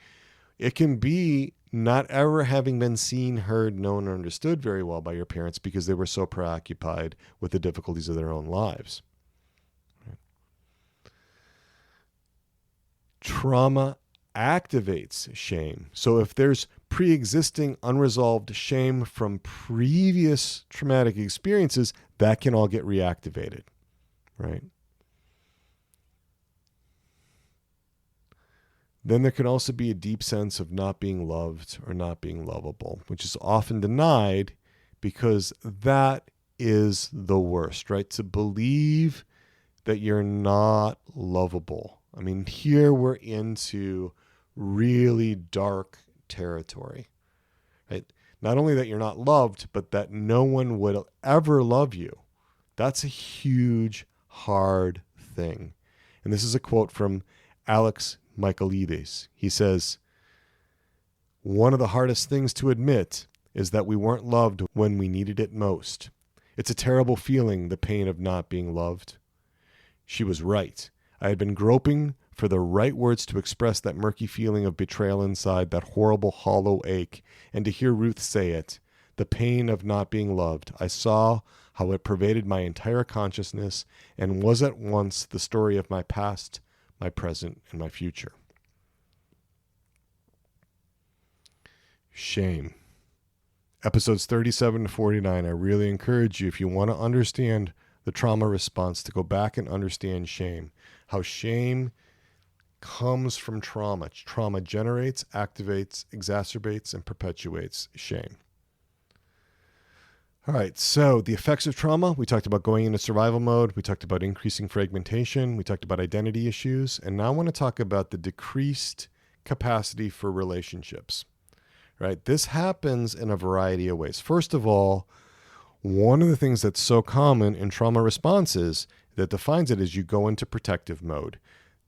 It can be not ever having been seen, heard, known, or understood very well by your parents because they were so preoccupied with the difficulties of their own lives. Trauma activates shame. So if there's pre-existing unresolved shame from previous traumatic experiences, that can all get reactivated, right? Then there can also be a deep sense of not being loved or not being lovable, which is often denied because that is the worst, right? To believe that you're not lovable. I mean, here we're into really dark territory, right? Not only that you're not loved, but that no one would ever love you. That's a huge, hard thing. And this is a quote from Alex Michaelides. He says, "One of the hardest things to admit is that we weren't loved when we needed it most. It's a terrible feeling, the pain of not being loved." She was right. I had been groping for the right words to express that murky feeling of betrayal inside, that horrible hollow ache, and to hear Ruth say it, the pain of not being loved. I saw how it pervaded my entire consciousness and was at once the story of my past, my present, and my future. Shame. Episodes 37 to 49, I really encourage you, if you want to understand the trauma response, to go back and understand shame. How shame comes from trauma. Trauma generates, activates, exacerbates, and perpetuates shame. All right, so the effects of trauma, we talked about going into survival mode. We talked about increasing fragmentation. We talked about identity issues. And now I want to talk about the decreased capacity for relationships. Right? This happens in a variety of ways. First of all, one of the things that's so common in trauma responses that defines it is you go into protective mode.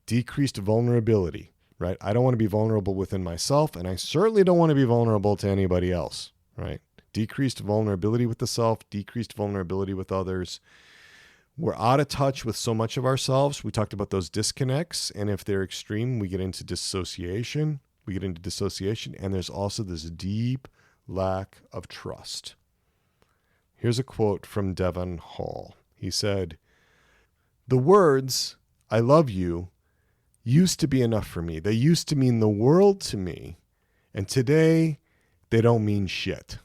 Decreased vulnerability, right? I don't want to be vulnerable within myself, and I certainly don't want to be vulnerable to anybody else, right? Decreased vulnerability with the self, decreased vulnerability with others. We're out of touch with so much of ourselves. We talked about those disconnects, and if they're extreme, we get into dissociation. And there's also this deep lack of trust. Here's a quote from Devon Hall. He said, "The words, 'I love you,' used to be enough for me. They used to mean the world to me. And today, they don't mean shit.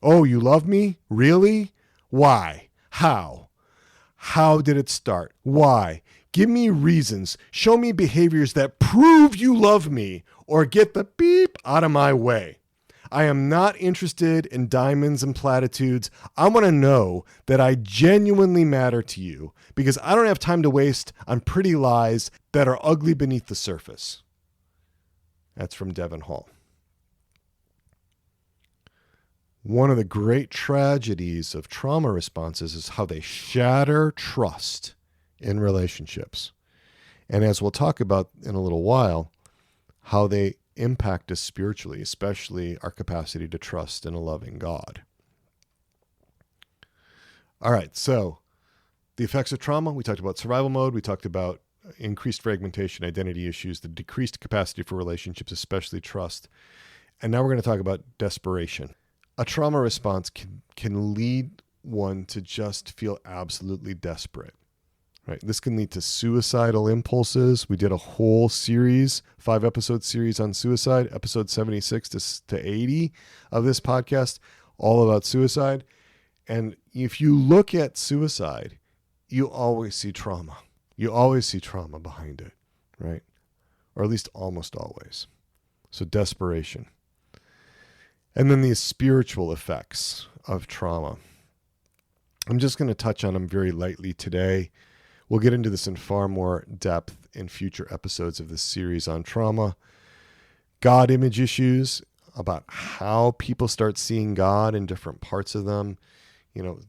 Oh, you love me? Really? Why? How? How did it start? Why? Give me reasons. Show me behaviors that prove you love me, or get the beep out of my way. I am not interested in diamonds and platitudes. I want to know that I genuinely matter to you, because I don't have time to waste on pretty lies that are ugly beneath the surface." That's from Devon Hall. One of the great tragedies of trauma responses is how they shatter trust in relationships. And as we'll talk about in a little while, how they impact us spiritually, especially our capacity to trust in a loving God. All right, so the effects of trauma, we talked about survival mode, we talked about increased fragmentation, identity issues, the decreased capacity for relationships, especially trust. And now we're going to talk about desperation. A trauma response can lead one to just feel absolutely desperate. Right. This can lead to suicidal impulses. We did a whole series, 5-episode series on suicide, episode 76 to 80 of this podcast, all about suicide. And if you look at suicide, you always see trauma. You always see trauma behind it, right? Or at least almost always. So desperation. And then the spiritual effects of trauma. I'm just going to touch on them very lightly today. We'll get into this in far more depth in future episodes of this series on trauma. God image issues, about how people start seeing God in different parts of them.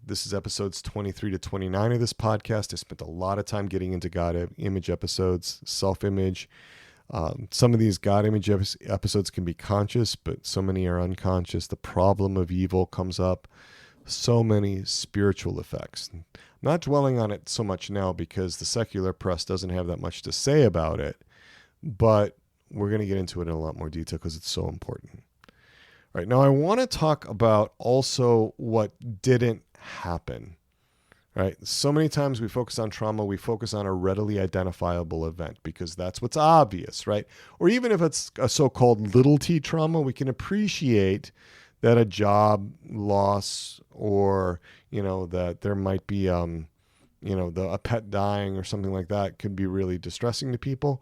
This is episodes 23 to 29 of this podcast. I spent a lot of time getting into God image episodes, self-image, Some of these God image episodes can be conscious, but so many are unconscious. The problem of evil comes up. So many spiritual effects. I'm not dwelling on it so much now because the secular press doesn't have that much to say about it, but we're going to get into it in a lot more detail because it's so important. All right, now I want to talk about also what didn't happen. Right? So many times we focus on trauma, we focus on a readily identifiable event because that's what's obvious, right? Or even if it's a so-called little t trauma, we can appreciate that a job loss or, that there might be, a pet dying or something like that could be really distressing to people.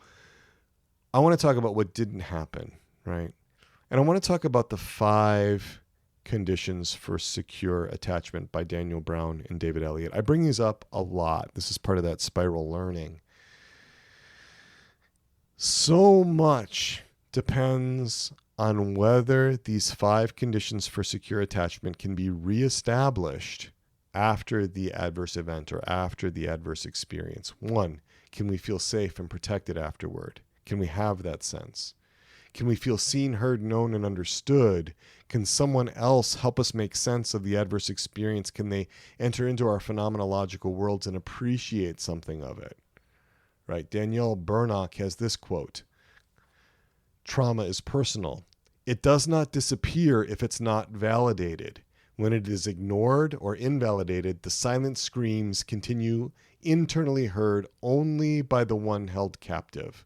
I want to talk about what didn't happen, right? And I want to talk about the 5 conditions for secure attachment by Daniel Brown and David Elliott. I bring these up a lot. This is part of that spiral learning. So much depends on whether these 5 conditions for secure attachment can be reestablished after the adverse event or after the adverse experience. 1, can we feel safe and protected afterward? Can we have that sense? Can we feel seen, heard, known, and understood? Can someone else help us make sense of the adverse experience? Can they enter into our phenomenological worlds and appreciate something of it? Right? Danielle Burnock has this quote: "Trauma is personal. It does not disappear if it's not validated. When it is ignored or invalidated, the silent screams continue internally heard only by the one held captive.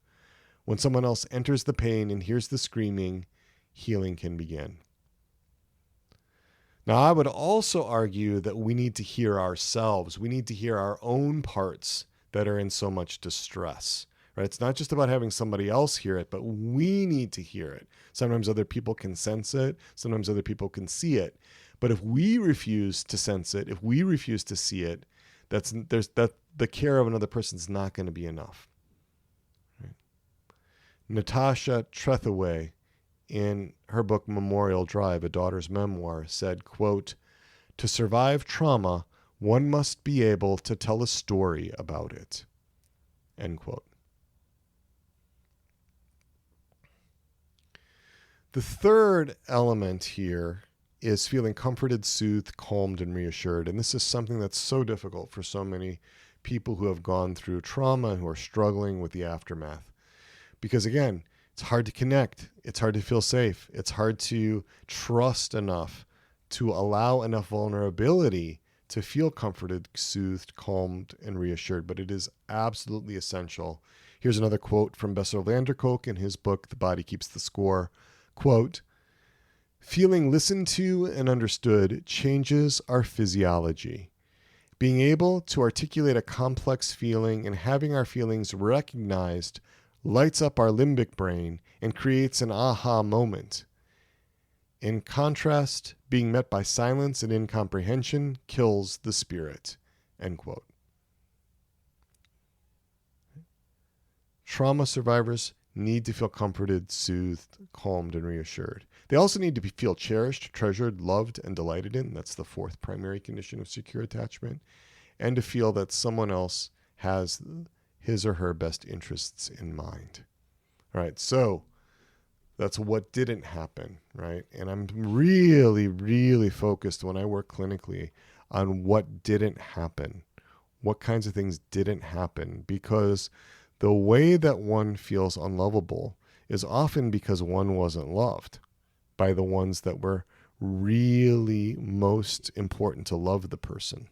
When someone else enters the pain and hears the screaming, healing can begin." Now, I would also argue that we need to hear ourselves. We need to hear our own parts that are in so much distress. Right? It's not just about having somebody else hear it, but we need to hear it. Sometimes other people can sense it. Sometimes other people can see it. But if we refuse to sense it, if we refuse to see it, the care of another person is not going to be enough. Natasha Trethewey, in her book Memorial Drive, A Daughter's Memoir, said, quote, "To survive trauma, one must be able to tell a story about it." End quote. The third element here is feeling comforted, soothed, calmed, and reassured. And this is something that's so difficult for so many people who have gone through trauma and who are struggling with the aftermath. Because again, it's hard to connect. It's hard to feel safe. It's hard to trust enough to allow enough vulnerability to feel comforted, soothed, calmed, and reassured. But it is absolutely essential. Here's another quote from Bessel van der Kolk in his book, The Body Keeps the Score. Quote, "Feeling listened to and understood changes our physiology. Being able to articulate a complex feeling and having our feelings recognized lights up our limbic brain and creates an aha moment. In contrast, being met by silence and incomprehension kills the spirit." End quote. Trauma survivors need to feel comforted, soothed, calmed, and reassured. They also need to feel cherished, treasured, loved, and delighted in. That's the 4th primary condition of secure attachment. And to feel that someone else has his or her best interests in mind. All right, so that's what didn't happen, right? And I'm really, really focused when I work clinically on what didn't happen, what kinds of things didn't happen, because the way that one feels unlovable is often because one wasn't loved by the ones that were really most important to love the person.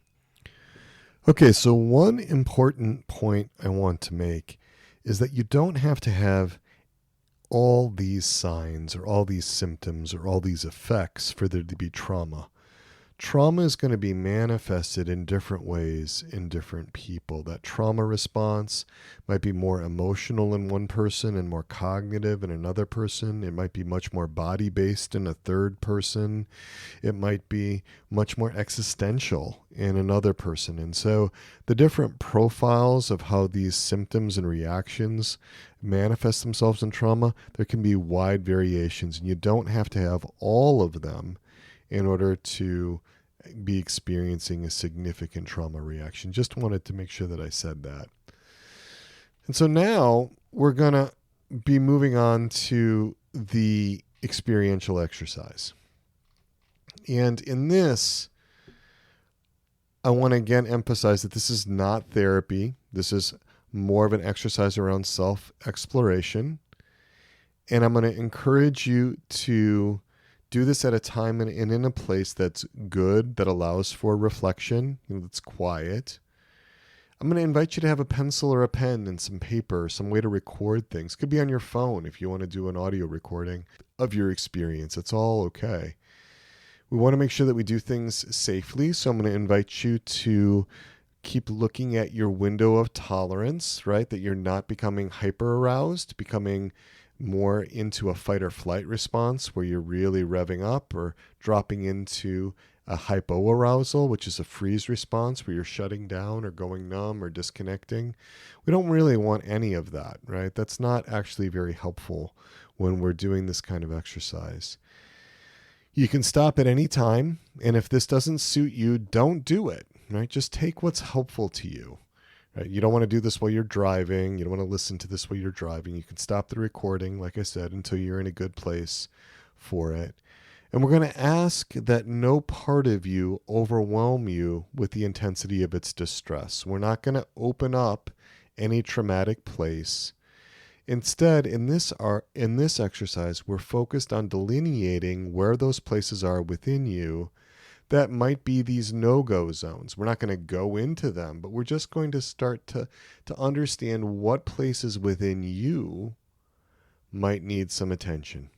Okay, so one important point I want to make is that you don't have to have all these signs or all these symptoms or all these effects for there to be trauma. Trauma is going to be manifested in different ways in different people. That trauma response might be more emotional in one person and more cognitive in another person. It might be much more body-based in a third person. It might be much more existential in another person. And so the different profiles of how these symptoms and reactions manifest themselves in trauma, there can be wide variations, and you don't have to have all of them in order to be experiencing a significant trauma reaction. Just wanted to make sure that I said that. And so now we're going to be moving on to the experiential exercise. And in this, I want to again emphasize that this is not therapy. This is more of an exercise around self-exploration. And I'm going to encourage you to do this at a time and in a place that's good, that allows for reflection, that's quiet. I'm going to invite you to have a pencil or a pen and some paper, some way to record things. Could be on your phone if you want to do an audio recording of your experience. It's all okay. We want to make sure that we do things safely, so I'm going to invite you to keep looking at your window of tolerance, right? That you're not becoming hyper aroused, becoming more into a fight or flight response where you're really revving up, or dropping into a hypoarousal, which is a freeze response where you're shutting down or going numb or disconnecting. We don't really want any of that, right? That's not actually very helpful when we're doing this kind of exercise. You can stop at any time, and if this doesn't suit you, don't do it, right? Just take what's helpful to you. Right? You don't want to do this while you're driving. You don't want to listen to this while you're driving. You can stop the recording, like I said, until you're in a good place for it. And we're going to ask that no part of you overwhelm you with the intensity of its distress. We're not going to open up any traumatic place. Instead, in this exercise, we're focused on delineating where those places are within you that might be these no-go zones. We're not going to go into them, but we're just going to start to understand what places within you might need some attention.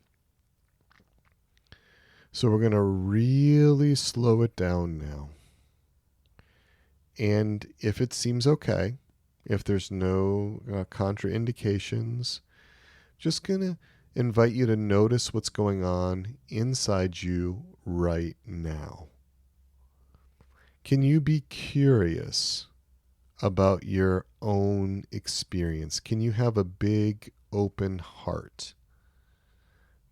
So we're going to really slow it down now. And if it seems okay, if there's no contraindications, just going to invite you to notice what's going on inside you right now. Can you be curious about your own experience? Can you have a big open heart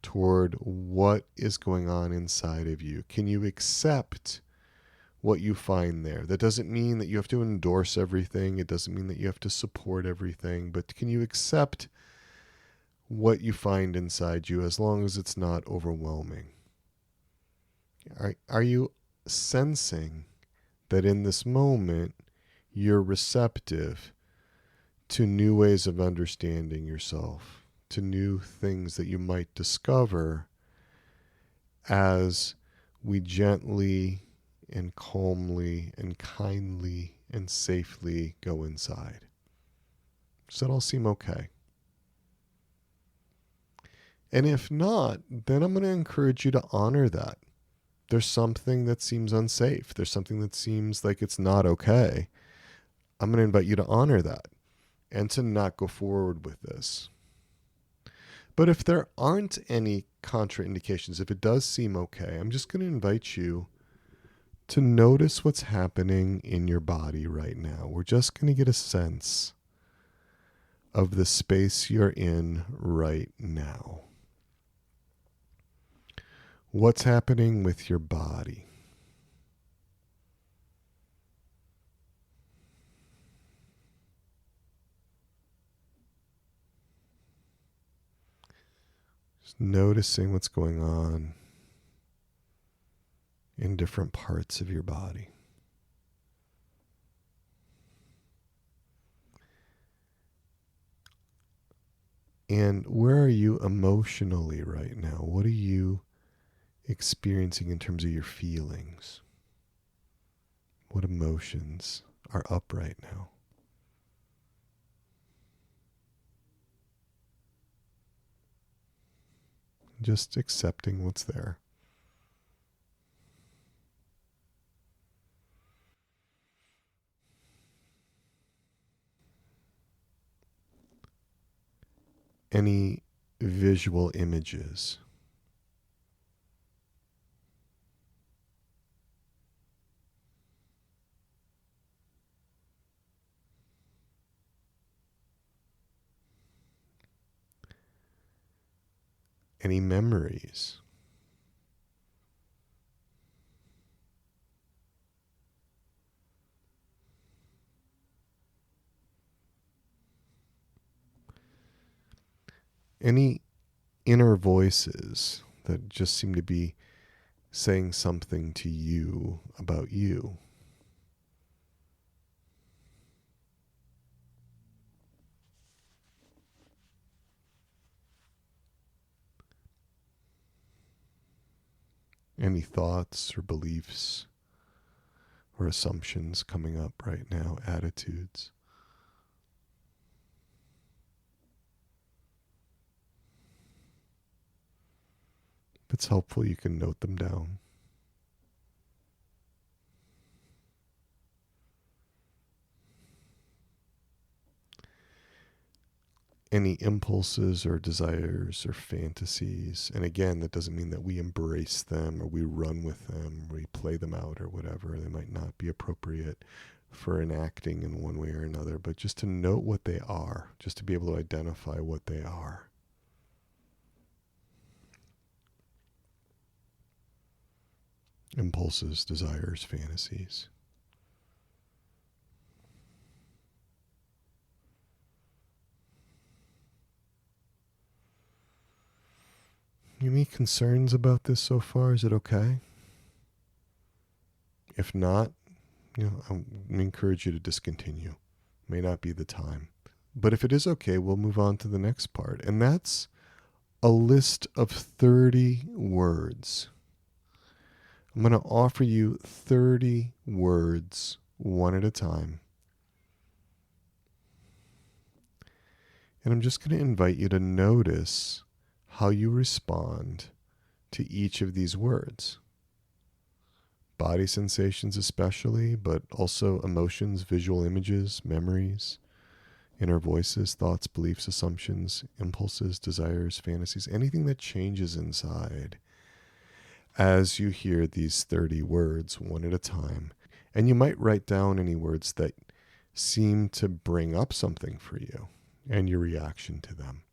toward what is going on inside of you? Can you accept what you find there? That doesn't mean that you have to endorse everything. It doesn't mean that you have to support everything, but can you accept what you find inside you as long as it's not overwhelming? Are you sensing that in this moment you're receptive to new ways of understanding yourself, to new things that you might discover as we gently and calmly and kindly and safely go inside? Does that all seem okay? And if not, then I'm going to encourage you to honor that. There's something that seems unsafe. There's something that seems like it's not okay. I'm going to invite you to honor that and to not go forward with this. But if there aren't any contraindications, if it does seem okay, I'm just going to invite you to notice what's happening in your body right now. We're just going to get a sense of the space you're in right now. What's happening with your body? Just noticing what's going on in different parts of your body. And where are you emotionally right now? What are you experiencing in terms of your feelings? What emotions are up right now? Just accepting what's there. Any visual images? Any memories? Any inner voices that just seem to be saying something to you about you. Any thoughts or beliefs or assumptions coming up right now, attitudes. If it's helpful, you can note them down. Any impulses or desires or fantasies. And again, that doesn't mean that we embrace them or we run with them, or we play them out or whatever. They might not be appropriate for enacting in one way or another, but just to note what they are, just to be able to identify what they are. Impulses, desires, fantasies. Any concerns about this so far? Is it okay? If not, I encourage you to discontinue. May not be the time. But if it is okay, we'll move on to the next part. And that's a list of 30 words. I'm going to offer you 30 words one at a time. And I'm just going to invite you to notice how you respond to each of these words. Body sensations especially, but also emotions, visual images, memories, inner voices, thoughts, beliefs, assumptions, impulses, desires, fantasies, anything that changes inside as you hear these 30 words one at a time. And you might write down any words that seem to bring up something for you and your reaction to them.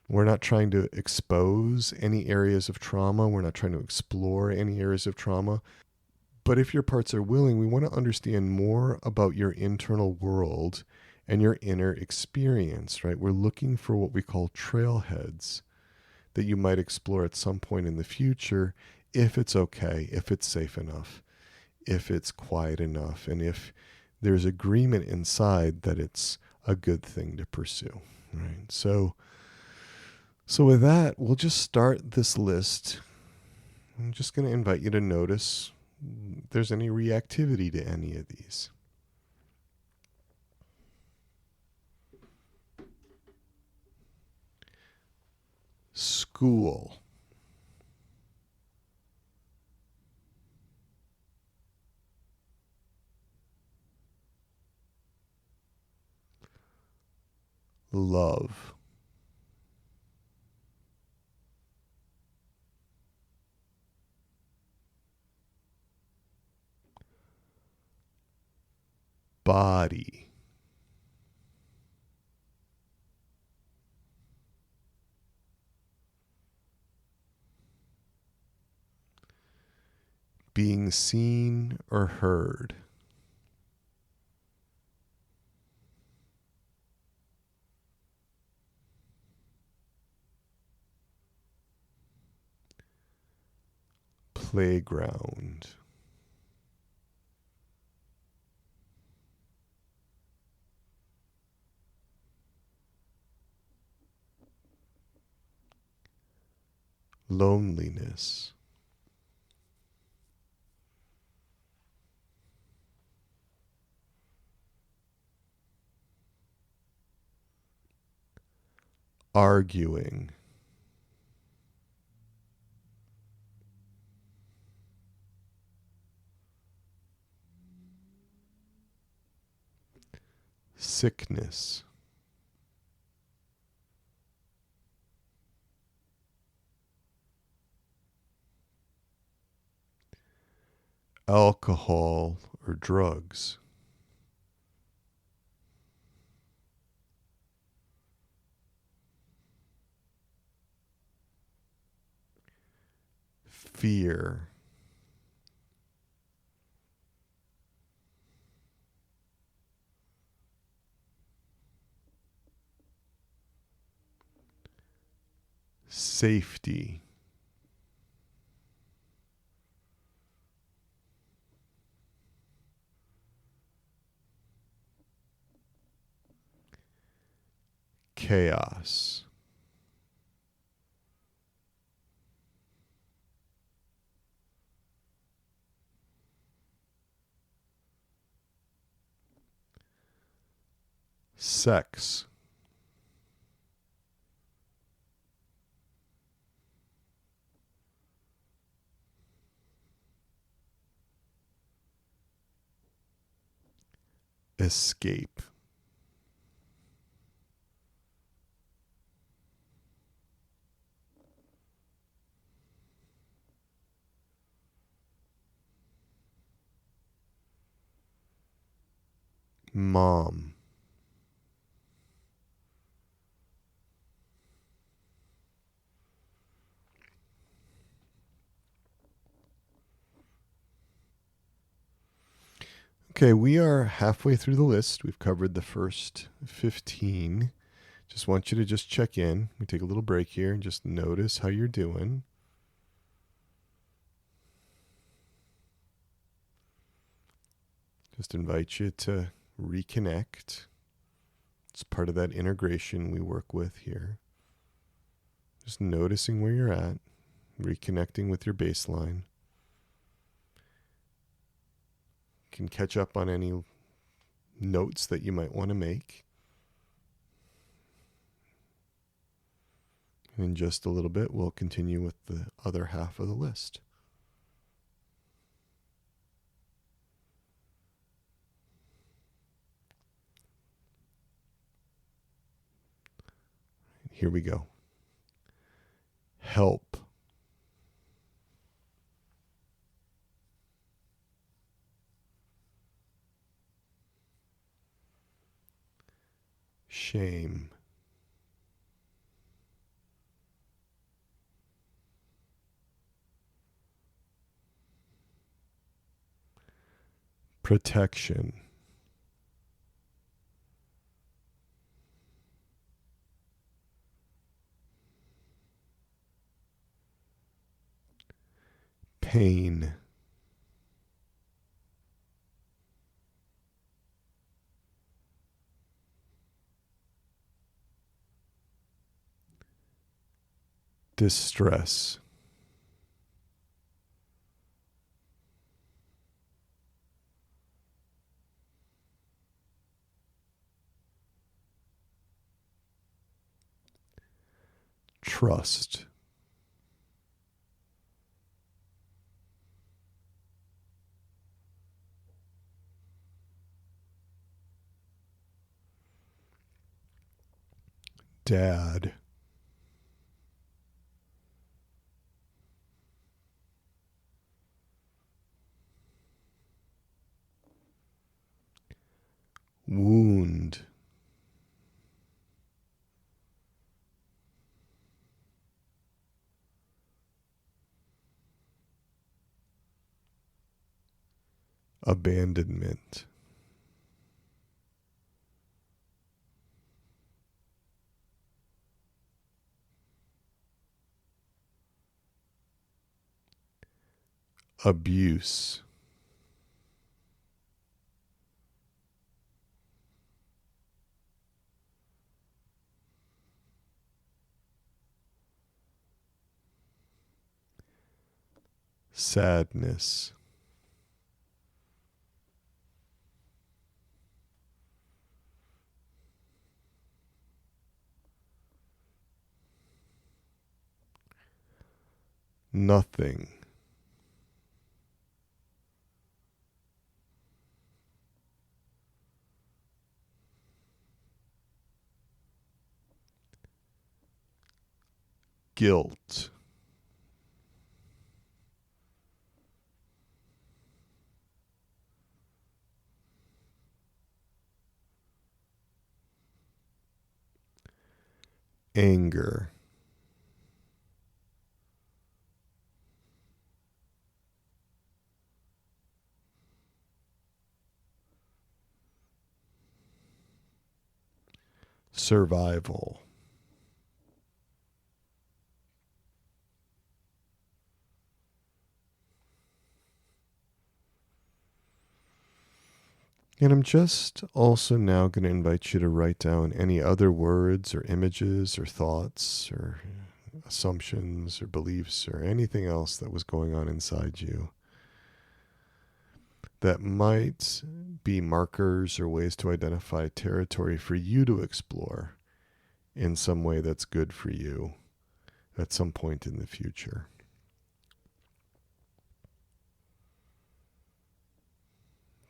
We're not trying to expose any areas of trauma. We're not trying to explore any areas of trauma. But if your parts are willing, we want to understand more about your internal world and your inner experience, right? We're looking for what we call trailheads that you might explore at some point in the future, if it's okay, if it's safe enough, if it's quiet enough, and if there's agreement inside that it's a good thing to pursue, right? So with that, we'll just start this list. I'm just going to invite you to notice if there's any reactivity to any of these. School. Love. Body. Being seen or heard. Playground. Loneliness. Arguing. Sickness. Alcohol or drugs. Fear. safety, chaos, sex, escape, mom, okay, we are halfway through the list. We've covered the first 15. Just want you to just check in. We take a little break here and just notice how you're doing. Just invite you to reconnect. It's part of that integration we work with here. Just noticing where you're at, reconnecting with your baseline. Can catch up on any notes that you might want to make. And in just a little bit, we'll continue with the other half of the list. Here we go. Help. Shame. Protection. Pain. Distress. Trust. Dad. Wound. Abandonment. Abuse. Sadness. Nothing. Guilt. Anger. Survival. And I'm just also now going to invite you to write down any other words or images or thoughts or assumptions or beliefs or anything else that was going on inside you that might be markers or ways to identify territory for you to explore in some way that's good for you at some point in the future.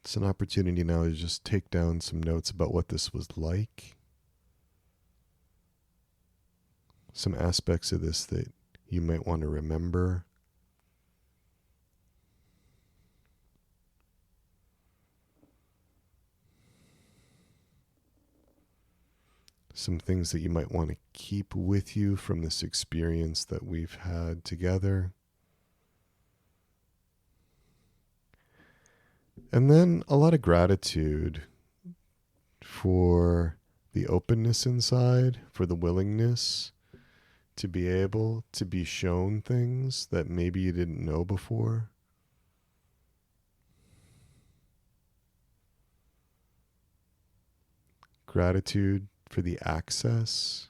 It's an opportunity now to just take down some notes about what this was like, some aspects of this that you might want to remember. Some things that you might want to keep with you from this experience that we've had together. And then a lot of gratitude for the openness inside, for the willingness to be able to be shown things that maybe you didn't know before. Gratitude for the access,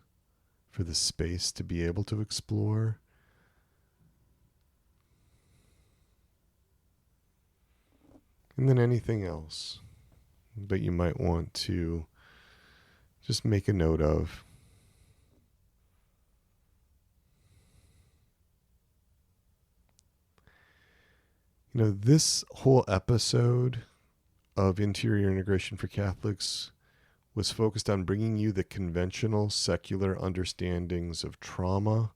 for the space to be able to explore. And then anything else that you might want to just make a note of. You know, this whole episode of Interior Integration for Catholics was focused on bringing you the conventional secular understandings of trauma.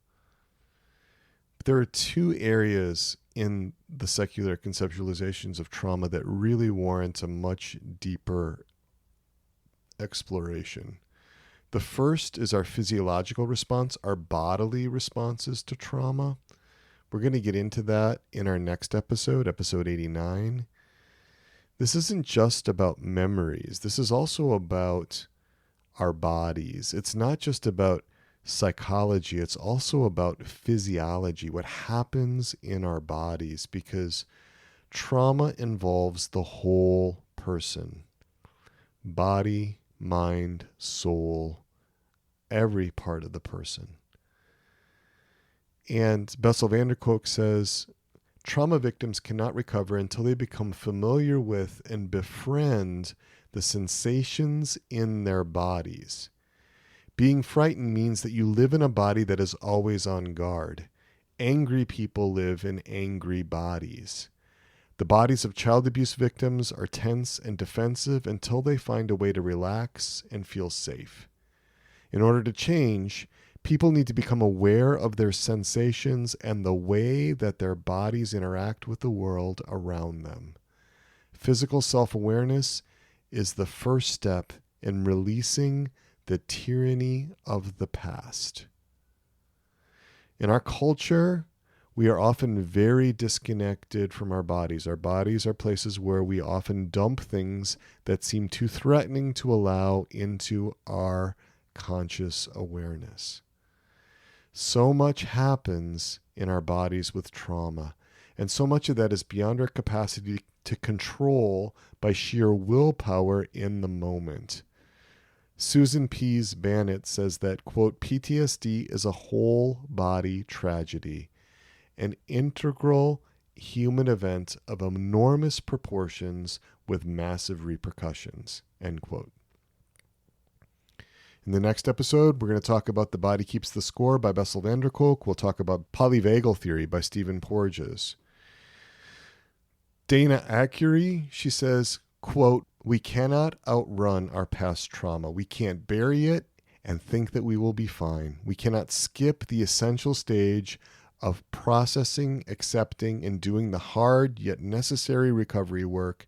But there are two areas in the secular conceptualizations of trauma that really warrant a much deeper exploration. The first is our physiological response, our bodily responses to trauma. We're going to get into that in our next episode, episode 89. This isn't just about memories. This is also about our bodies. It's not just about psychology. It's also about physiology, what happens in our bodies, because trauma involves the whole person. Body, mind, soul, every part of the person. And Bessel van der Kolk says, trauma victims cannot recover until they become familiar with and befriend the sensations in their bodies. Being frightened means that you live in a body that is always on guard. Angry people live in angry bodies. The bodies of child abuse victims are tense and defensive until they find a way to relax and feel safe. In order to change, people need to become aware of their sensations and the way that their bodies interact with the world around them. Physical self-awareness is the first step in releasing the tyranny of the past. In our culture, we are often very disconnected from our bodies. Our bodies are places where we often dump things that seem too threatening to allow into our conscious awareness. So much happens in our bodies with trauma, and so much of that is beyond our capacity to control by sheer willpower in the moment. Susan Pease Bannett says that, quote, PTSD is a whole body tragedy, an integral human event of enormous proportions with massive repercussions, end quote. In the next episode, we're going to talk about The Body Keeps the Score by Bessel van der Kolk. We'll talk about polyvagal theory by Stephen Porges. Dana Accury, she says, quote, we cannot outrun our past trauma. We can't bury it and think that we will be fine. We cannot skip the essential stage of processing, accepting, and doing the hard yet necessary recovery work.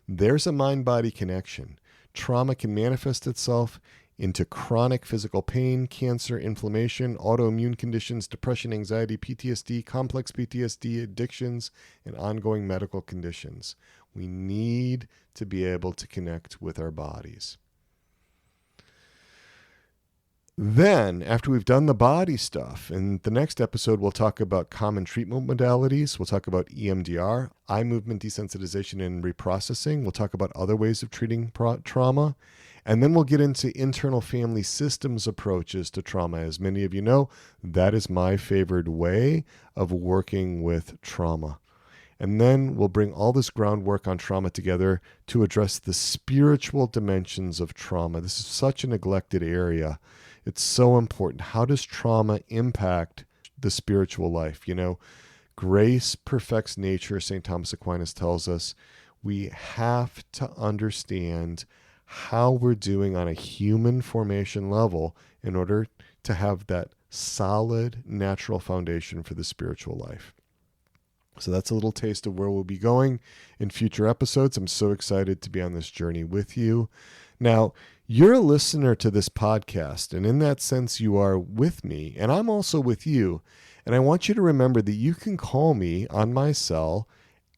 There's a mind-body connection. Trauma can manifest itself into chronic physical pain, cancer, inflammation, autoimmune conditions, depression, anxiety, PTSD, complex PTSD, addictions, and ongoing medical conditions. We need to be able to connect with our bodies. Then, after we've done the body stuff, in the next episode, we'll talk about common treatment modalities. We'll talk about EMDR, eye movement desensitization and reprocessing. We'll talk about other ways of treating trauma. And then we'll get into internal family systems approaches to trauma. As many of you know, that is my favorite way of working with trauma. And then we'll bring all this groundwork on trauma together to address the spiritual dimensions of trauma. This is such a neglected area. It's so important. How does trauma impact the spiritual life? You know, grace perfects nature, St. Thomas Aquinas tells us. We have to understand how we're doing on a human formation level in order to have that solid natural foundation for the spiritual life. So that's a little taste of where we'll be going in future episodes. I'm so excited to be on this journey with you. Now, you're a listener to this podcast, and in that sense, you are with me, and I'm also with you. And I want you to remember that you can call me on my cell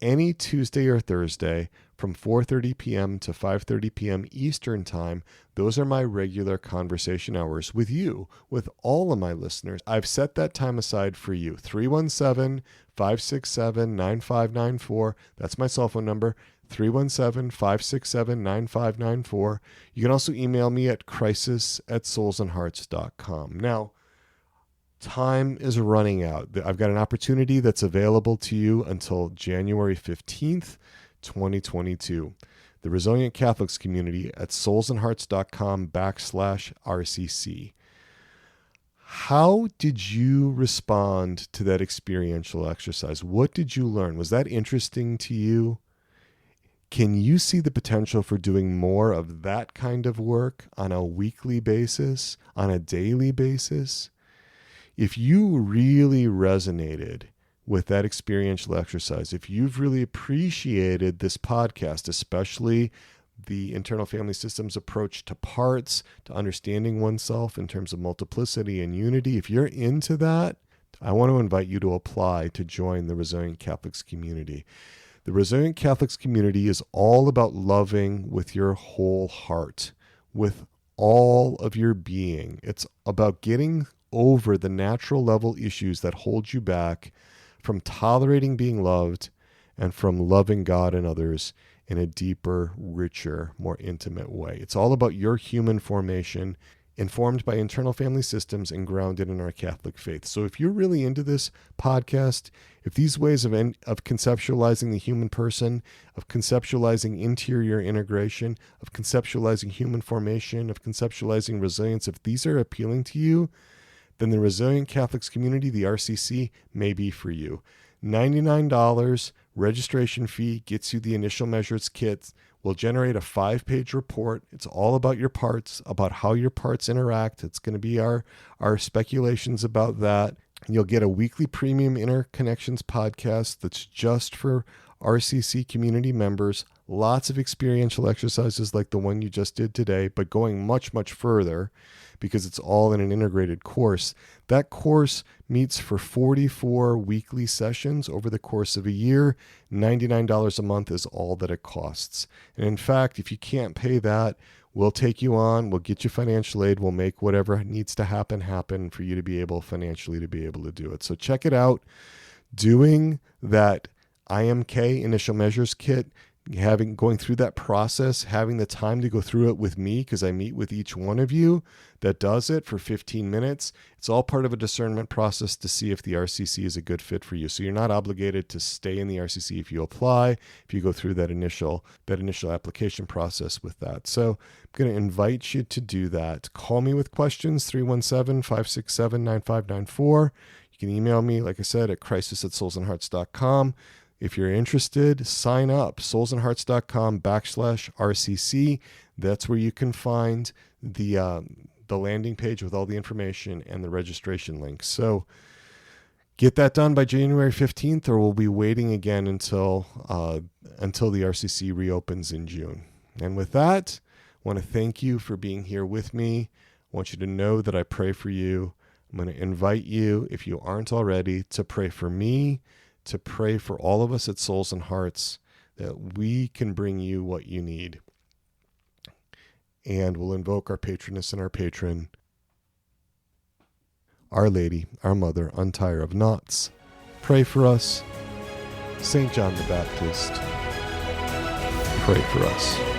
any Tuesday or Thursday from 4:30 p.m. to 5:30 p.m. Eastern Time. Those are my regular conversation hours with you, with all of my listeners. I've set that time aside for you. 317-567-9594. That's my cell phone number. 317-567-9594. You can also email me at crisis@soulsandhearts.com. Now, time is running out. I've got an opportunity that's available to you until January 15th, 2022. The Resilient Catholics community at soulsandhearts.com/RCC. How did you respond to that experiential exercise? What did you learn? Was that interesting to you? Can you see the potential for doing more of that kind of work on a weekly basis, on a daily basis? If you really resonated with that experiential exercise, if you've really appreciated this podcast, especially the internal family systems approach to parts, to understanding oneself in terms of multiplicity and unity, if you're into that, I want to invite you to apply to join the Resilient Catholics community. The Resilient Catholics community is all about loving with your whole heart, with all of your being. It's about getting over the natural level issues that hold you back from tolerating being loved and from loving God and others in a deeper, richer, more intimate way. It's all about your human formation, informed by internal family systems and grounded in our Catholic faith. So if you're really into this podcast, if these ways of conceptualizing the human person, of conceptualizing interior integration, of conceptualizing human formation, of conceptualizing resilience, if these are appealing to you, then the Resilient Catholics community, the RCC, may be for you. $99 registration fee gets you the initial measures kit. We'll generate a 5-page report. It's all about your parts, about how your parts interact. It's going to be our speculations about that. You'll get a weekly premium Interconnections podcast that's just for RCC community members. Lots of experiential exercises like the one you just did today, but going much, much further because it's all in an integrated course. That course meets for 44 weekly sessions over the course of a year. $99 a month is all that it costs. And in fact, if you can't pay that, we'll take you on, we'll get you financial aid, we'll make whatever needs to happen for you to be able financially to be able to do it. So check it out. Doing that IMK initial measures kit, going through that process, having the time to go through it with me, because I meet with each one of you that does it for 15 minutes. It's all part of a discernment process to see if the RCC is a good fit for you. So you're not obligated to stay in the RCC if you apply, if you go through that initial application process with that. So I'm going to invite you to do that. Call me with questions, 317-567-9594. You can email me, like I said, at crisis@soulsandhearts.com. If you're interested, sign up, soulsandhearts.com/RCC. That's where you can find the landing page with all the information and the registration link. So get that done by January 15th, or we'll be waiting again until the RCC reopens in June. And with that, I want to thank you for being here with me. I want you to know that I pray for you. I'm going to invite you, if you aren't already, to pray for me, to pray for all of us at Souls and Hearts, that we can bring you what you need. And we'll invoke our patroness and our patron, Our Lady, our Mother, untie her of knots. Pray for us. St. John the Baptist, pray for us.